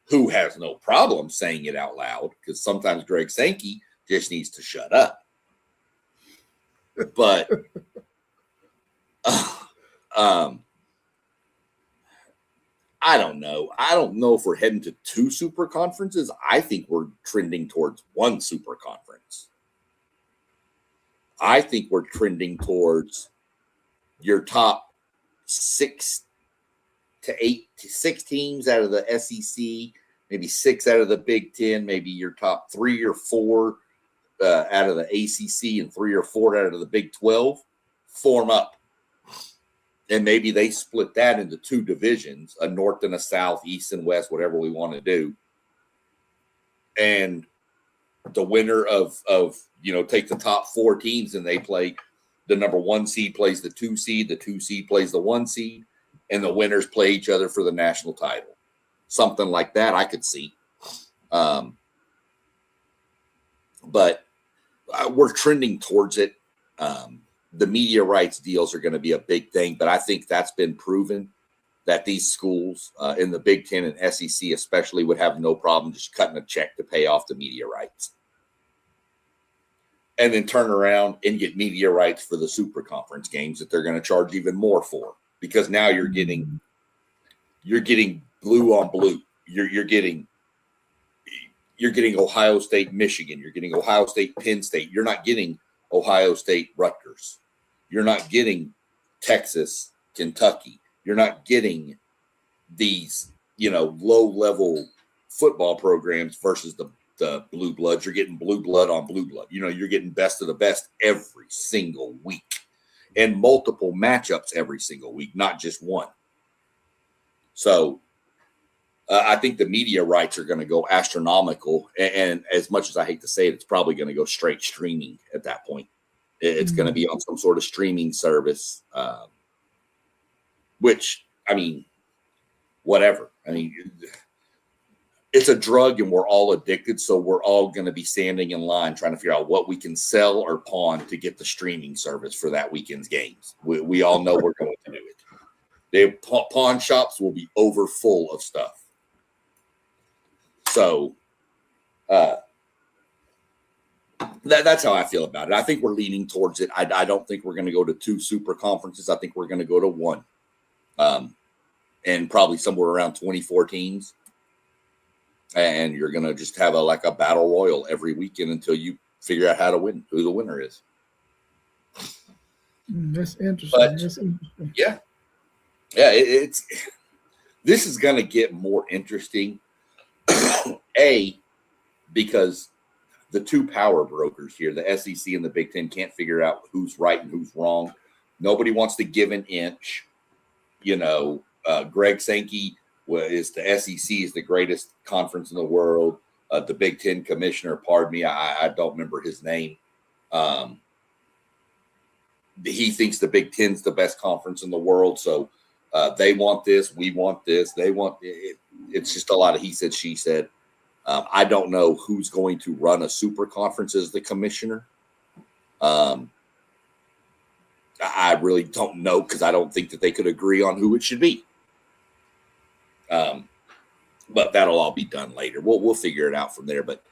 who has no problem saying it out loud, because sometimes Greg Sankey just needs to shut up. But I don't know. I don't know if we're heading to 2 super conferences. I think we're trending towards 1 super conference. I think we're trending towards your top 6 to 8 to 6 teams out of the SEC, maybe 6 out of the Big Ten, maybe your top 3 or 4 out of the ACC and 3 or 4 out of the Big 12 form up. And maybe they split that into 2 divisions, a North and a South, East and West, whatever we want to do. And the winner of take the top 4 teams and they play the number 1 seed plays the 2 seed, the 2 seed plays the 1 seed, and the winners play each other for the national title. Something like that I could see. But we're trending towards it. The media rights deals are going to be a big thing, but I think that's been proven that these schools in the Big Ten and SEC especially would have no problem just cutting a check to pay off the media rights. And then turn around and get media rights for the super conference games that they're going to charge even more for, because now you're getting blue on blue. You're getting Ohio State, Michigan. You're getting Ohio State, Penn State. You're not getting Ohio State, Rutgers. You're not getting Texas, Kentucky. You're not getting these, low-level football programs versus the blue bloods. You're getting blue blood on blue blood. You're getting best of the best every single week and multiple matchups every single week, not just one. So I think the media rights are going to go astronomical. And as much as I hate to say it, it's probably going to go straight streaming at that point. It's going to be on some sort of streaming service, which, whatever. It's a drug and we're all addicted. So we're all going to be standing in line trying to figure out what we can sell or pawn to get the streaming service for that weekend's games. We all know we're going to do it. The pawn shops will be over full of stuff. So that's how I feel about it. I think we're leaning towards it. I don't think we're going to go to 2 super conferences. I think we're going to go to 1, and probably somewhere around 24 teams. And you're going to just have a battle royal every weekend until you figure out how to win, who the winner is. That's interesting. Yeah, this is going to get more interesting. Because the 2 power brokers here, the SEC and the Big Ten, can't figure out who's right and who's wrong. Nobody wants to give an inch. Greg Sankey is the SEC is the greatest conference in the world. The Big Ten commissioner, pardon me, I don't remember his name. He thinks the Big Ten's the best conference in the world. So they want this, we want this, they want it. It's just a lot of he said, she said. I don't know who's going to run a super conference as the commissioner. I really don't know, because I don't think that they could agree on who it should be. But that'll all be done later. We'll figure it out from there. But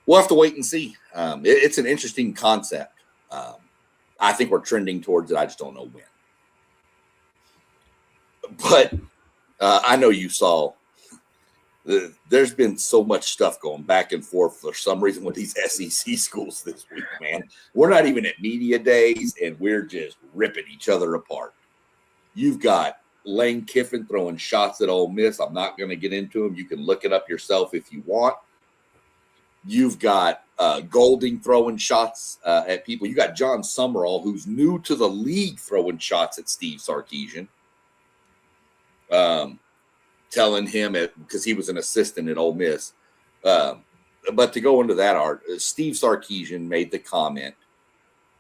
we'll have to wait and see. It's an interesting concept. I think we're trending towards it. I just don't know when. But I know you saw. There's been so much stuff going back and forth for some reason with these SEC schools this week, man. We're not even at media days, and we're just ripping each other apart. You've got Lane Kiffin throwing shots at Ole Miss. I'm not going to get into them. You can look it up yourself if you want. You've got Golding throwing shots at people. You got John Summerall, who's new to the league, throwing shots at Steve Sarkisian. Telling him because he was an assistant at Ole Miss. But to go into that art, Steve Sarkisian made the comment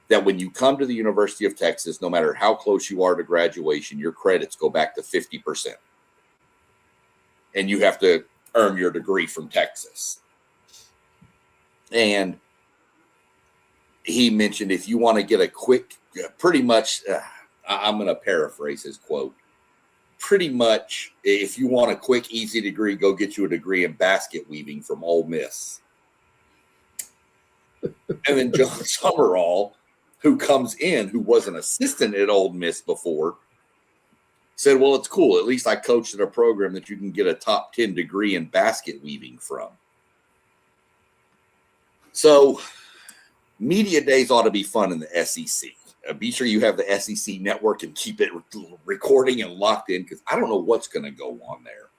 that when you come to the University of Texas, no matter how close you are to graduation, your credits go back to 50%. And you have to earn your degree from Texas. And he mentioned if you want to get a quick, pretty much, I'm going to paraphrase his quote. Pretty much, if you want a quick, easy degree, go get you a degree in basket weaving from Ole Miss. And then John Summerall, who comes in, who was an assistant at Ole Miss before, said, well, it's cool. At least I coached at a program that you can get a top 10 degree in basket weaving from. So media days ought to be fun in the SEC. Be sure you have the SEC network and keep it recording and locked in, because I don't know what's going to go on there.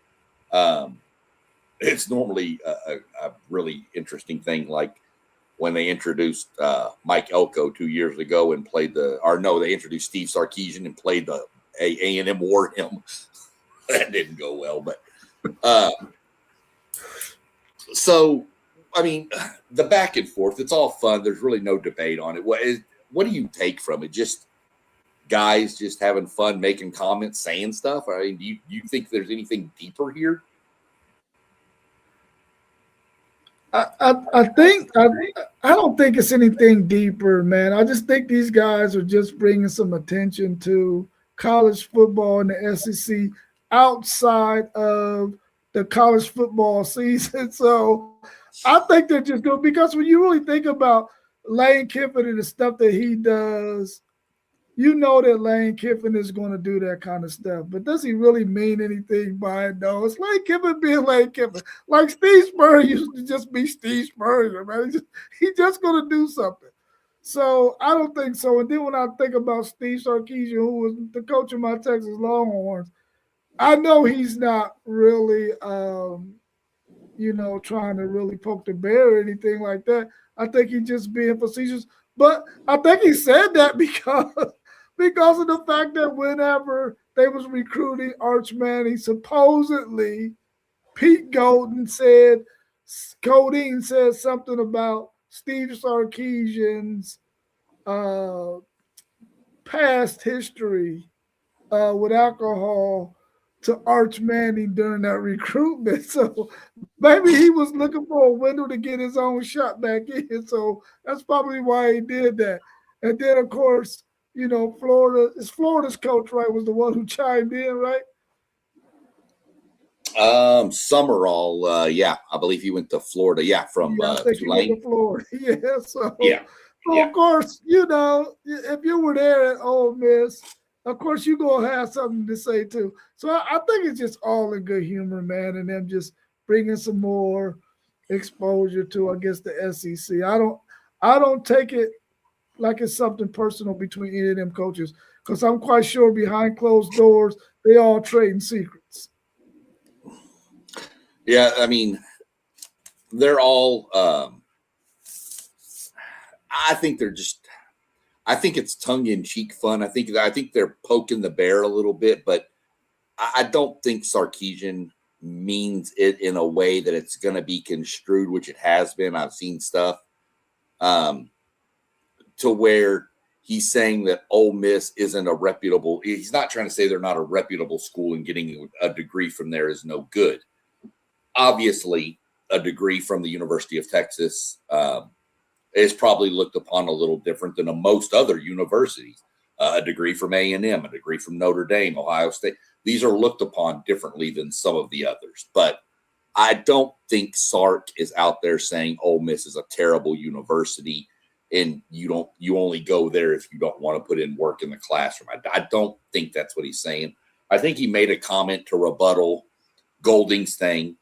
It's normally a really interesting thing. Like when they introduced Mike Elko 2 years ago and they introduced Steve Sarkisian and played the A&M War Hymn. That didn't go well, but so, I mean, the back and forth, it's all fun. There's really no debate on it. What do you take from it? Just guys just having fun, making comments, saying stuff? I mean, do you think there's anything deeper here? I don't think it's anything deeper, man. I just think these guys are just bringing some attention to college football and the SEC outside of the college football season. So I think they're just good because when you really think about Lane Kiffin and the stuff that he does, you know that Lane Kiffin is going to do that kind of stuff. But does he really mean anything by it? No, it's Lane Kiffin being Lane Kiffin. Like Steve Spurrier used to just be Steve Spurrier, man. He's just going to do something. So I don't think so. And then when I think about Steve Sarkisian, who was the coach of my Texas Longhorns, I know he's not really, trying to really poke the bear or anything like that. I think he's just being facetious. But I think he said that because of the fact that whenever they was recruiting Arch Manning, supposedly Pete Golding said something about Steve Sarkisian's past history with alcohol to Arch Manning during that recruitment. So maybe he was looking for a window to get his own shot back in. So that's probably why he did that. And then, of course, Florida's coach, right, was the one who chimed in, right? Summerall, I believe he went to Florida. Yeah, from Tulane. He went to Florida. Yeah, so of course, if you were there at Ole Miss, of course you're gonna have something to say too. So I think it's just all in good humor, man, and them just bringing some more exposure to, I guess, the SEC. I don't take it like it's something personal between any of them coaches, because I'm quite sure behind closed doors they all trading secrets. Yeah, I mean, they're all. I think it's tongue-in-cheek fun. I think they're poking the bear a little bit, but I don't think Sarkisian means it in a way that it's going to be construed, which it has been. I've seen stuff to where he's saying that Ole Miss isn't a reputable. He's not trying to say they're not a reputable school and getting a degree from there is no good. Obviously, a degree from the University of Texas is probably looked upon a little different than most other universities. A degree from A&M, a degree from Notre Dame, Ohio State. These are looked upon differently than some of the others. But I don't think Sark is out there saying Ole Miss is a terrible university and you only go there if you don't want to put in work in the classroom. I don't think that's what he's saying. I think he made a comment to rebuttal Golding's thing.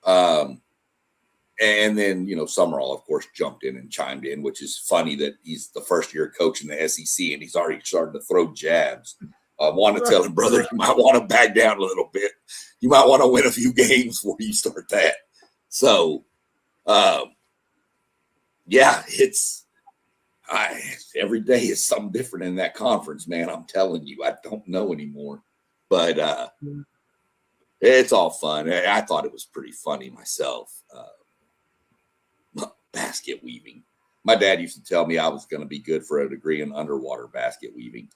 And then, Summerall, of course, jumped in and chimed in, which is funny that he's the first-year coach in the SEC and he's already starting to throw jabs. I want to tell him, brother, you might want to back down a little bit. You might want to win a few games before you start that. So, every day is something different in that conference, man. I'm telling you, I don't know anymore. But it's all fun. I thought it was pretty funny myself. Basket weaving. My dad used to tell me I was going to be good for a degree in underwater basket weaving.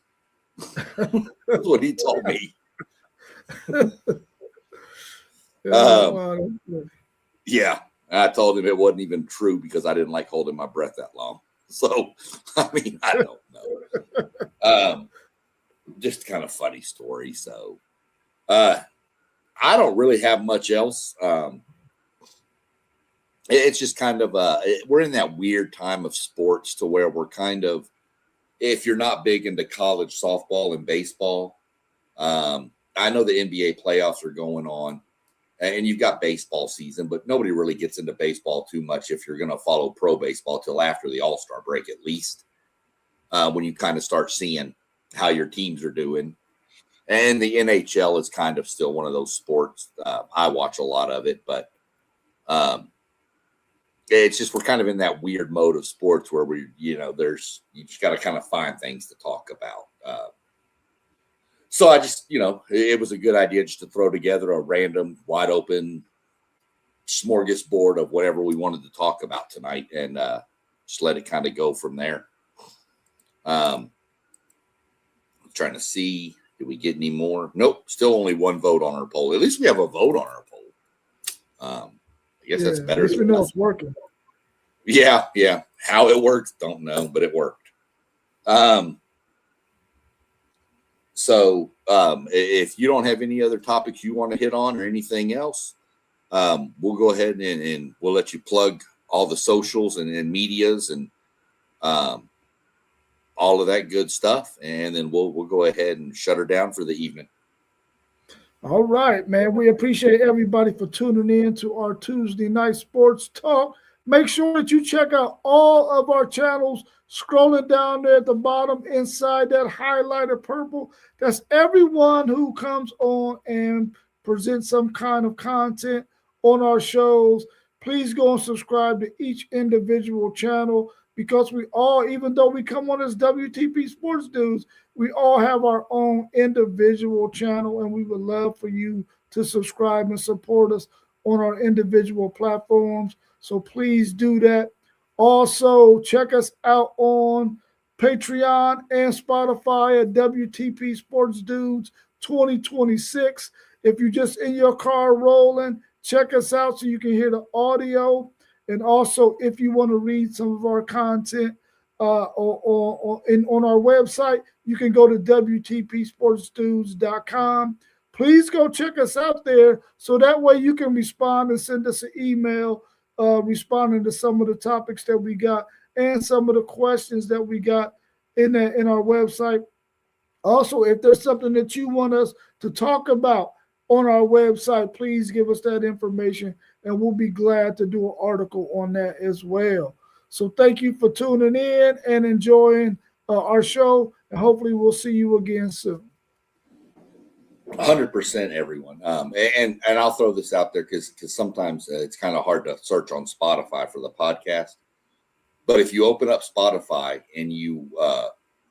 That's what he told me. Yeah, I told him it wasn't even true because I didn't like holding my breath that long. So, I mean, I don't know. Just kind of funny story. So, I don't really have much else. It's just kind of we're in that weird time of sports to where we're kind of, if you're not big into college softball and baseball, I know the NBA playoffs are going on and you've got baseball season, but nobody really gets into baseball too much if you're going to follow pro baseball till after the All-Star break, at least, when you kind of start seeing how your teams are doing. And the NHL is kind of still one of those sports. I watch a lot of it, but it's just we're kind of in that weird mode of sports where you just got to kind of find things to talk about. So I just, it was a good idea just to throw together a random, wide open smorgasbord of whatever we wanted to talk about tonight, and just let it kind of go from there. I'm trying to see, did we get any more? Nope, still only one vote on our poll. At least we have a vote on our poll. I guess that's better. At least we know it's working. Yeah. How it works, don't know, but it worked. So if you don't have any other topics you want to hit on or anything else, we'll go ahead and we'll let you plug all the socials and medias and all of that good stuff, and then we'll go ahead and shut her down for the evening. All right, man. We appreciate everybody for tuning in to our Tuesday night sports talk. Make sure that you check out all of our channels. Scrolling down there at the bottom inside that highlighted purple, that's everyone who comes on and presents some kind of content on our shows. Please go and subscribe to each individual channel, because we all, even though we come on as WTP Sports Dudes, we all have our own individual channel, and we would love for you to subscribe and support us on our individual platforms. So please do that. Also, check us out on Patreon and Spotify at WTP Sports Dudes 2026. If you're just in your car rolling, check us out so you can hear the audio. And also, if you want to read some of our content on our website, you can go to WTPSportsDudes.com. Please go check us out there so that way you can respond and send us an email responding to some of the topics that we got and some of the questions that we got in our website. Also, if there's something that you want us to talk about on our website, please give us that information, and we'll be glad to do an article on that as well. So thank you for tuning in and enjoying our show, and hopefully we'll see you again soon. 100%, everyone. And I'll throw this out there because sometimes it's kind of hard to search on Spotify for the podcast. But if you open up Spotify and you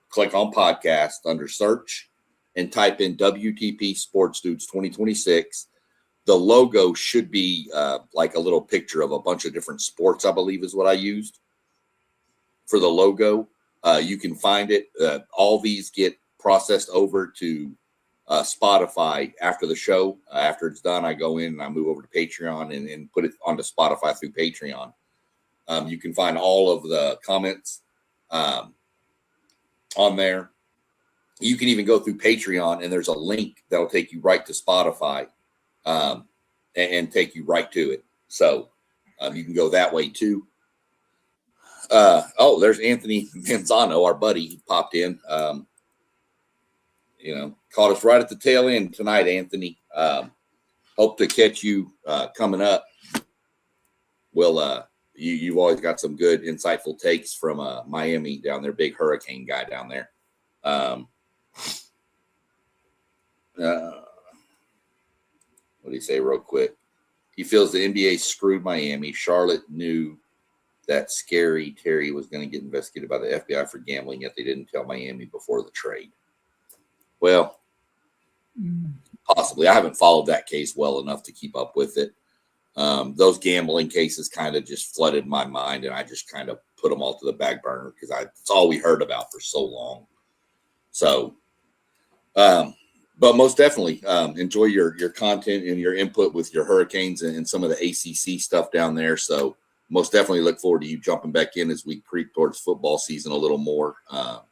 click on podcast under search and type in WTP Sports Dudes 2026, the logo should be like a little picture of a bunch of different sports, I believe is what I used for the logo. You can find it. All these get processed over to Spotify after the show. After it's done, I go in and I move over to Patreon and put it onto Spotify through Patreon. You can find all of the comments on there. You can even go through Patreon and there's a link that'll take you right to Spotify and take you right to it. So you can go that way too. There's Anthony Manzano, our buddy. He popped in. Caught us right at the tail end tonight, Anthony. Hope to catch you coming up. Well, you've always got some good, insightful takes from Miami down there, big hurricane guy down there. What do you say real quick? He feels the NBA screwed Miami. Charlotte knew that Scary Terry was going to get investigated by the FBI for gambling, yet they didn't tell Miami before the trade. Well, possibly. I haven't followed that case well enough to keep up with it. Those gambling cases kind of just flooded my mind, and I just kind of put them all to the back burner because it's all we heard about for so long. So, but most definitely enjoy your content and your input with your Hurricanes and some of the ACC stuff down there. So most definitely look forward to you jumping back in as we creep towards football season a little more. But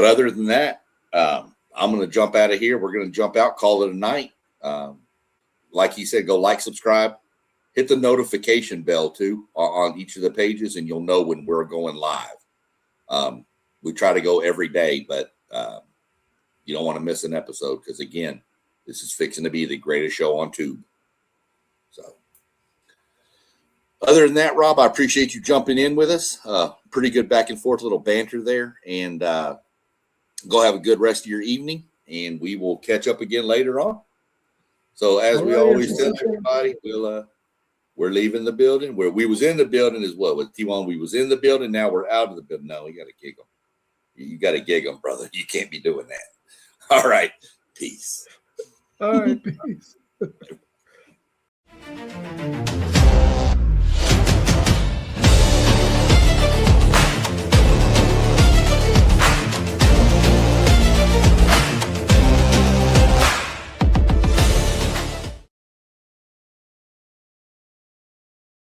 other than that, I'm going to jump out of here. We're going to jump out, call it a night. Like he said, go like, subscribe, hit the notification bell too on each of the pages, and you'll know when we're going live. We try to go every day, but you don't want to miss an episode because, again, this is fixing to be the greatest show on Tube. So other than that, Rob, I appreciate you jumping in with us. Pretty good back and forth little banter there, and go have a good rest of your evening, and we will catch up again later on. So as we always tell everybody, we'll We're leaving the building. Where we was in the building is what with T1. We was in the building. Now we're out of the building. No, you got to gig them. You got to gig them, brother. You can't be doing that. All right. Peace. All right. Peace.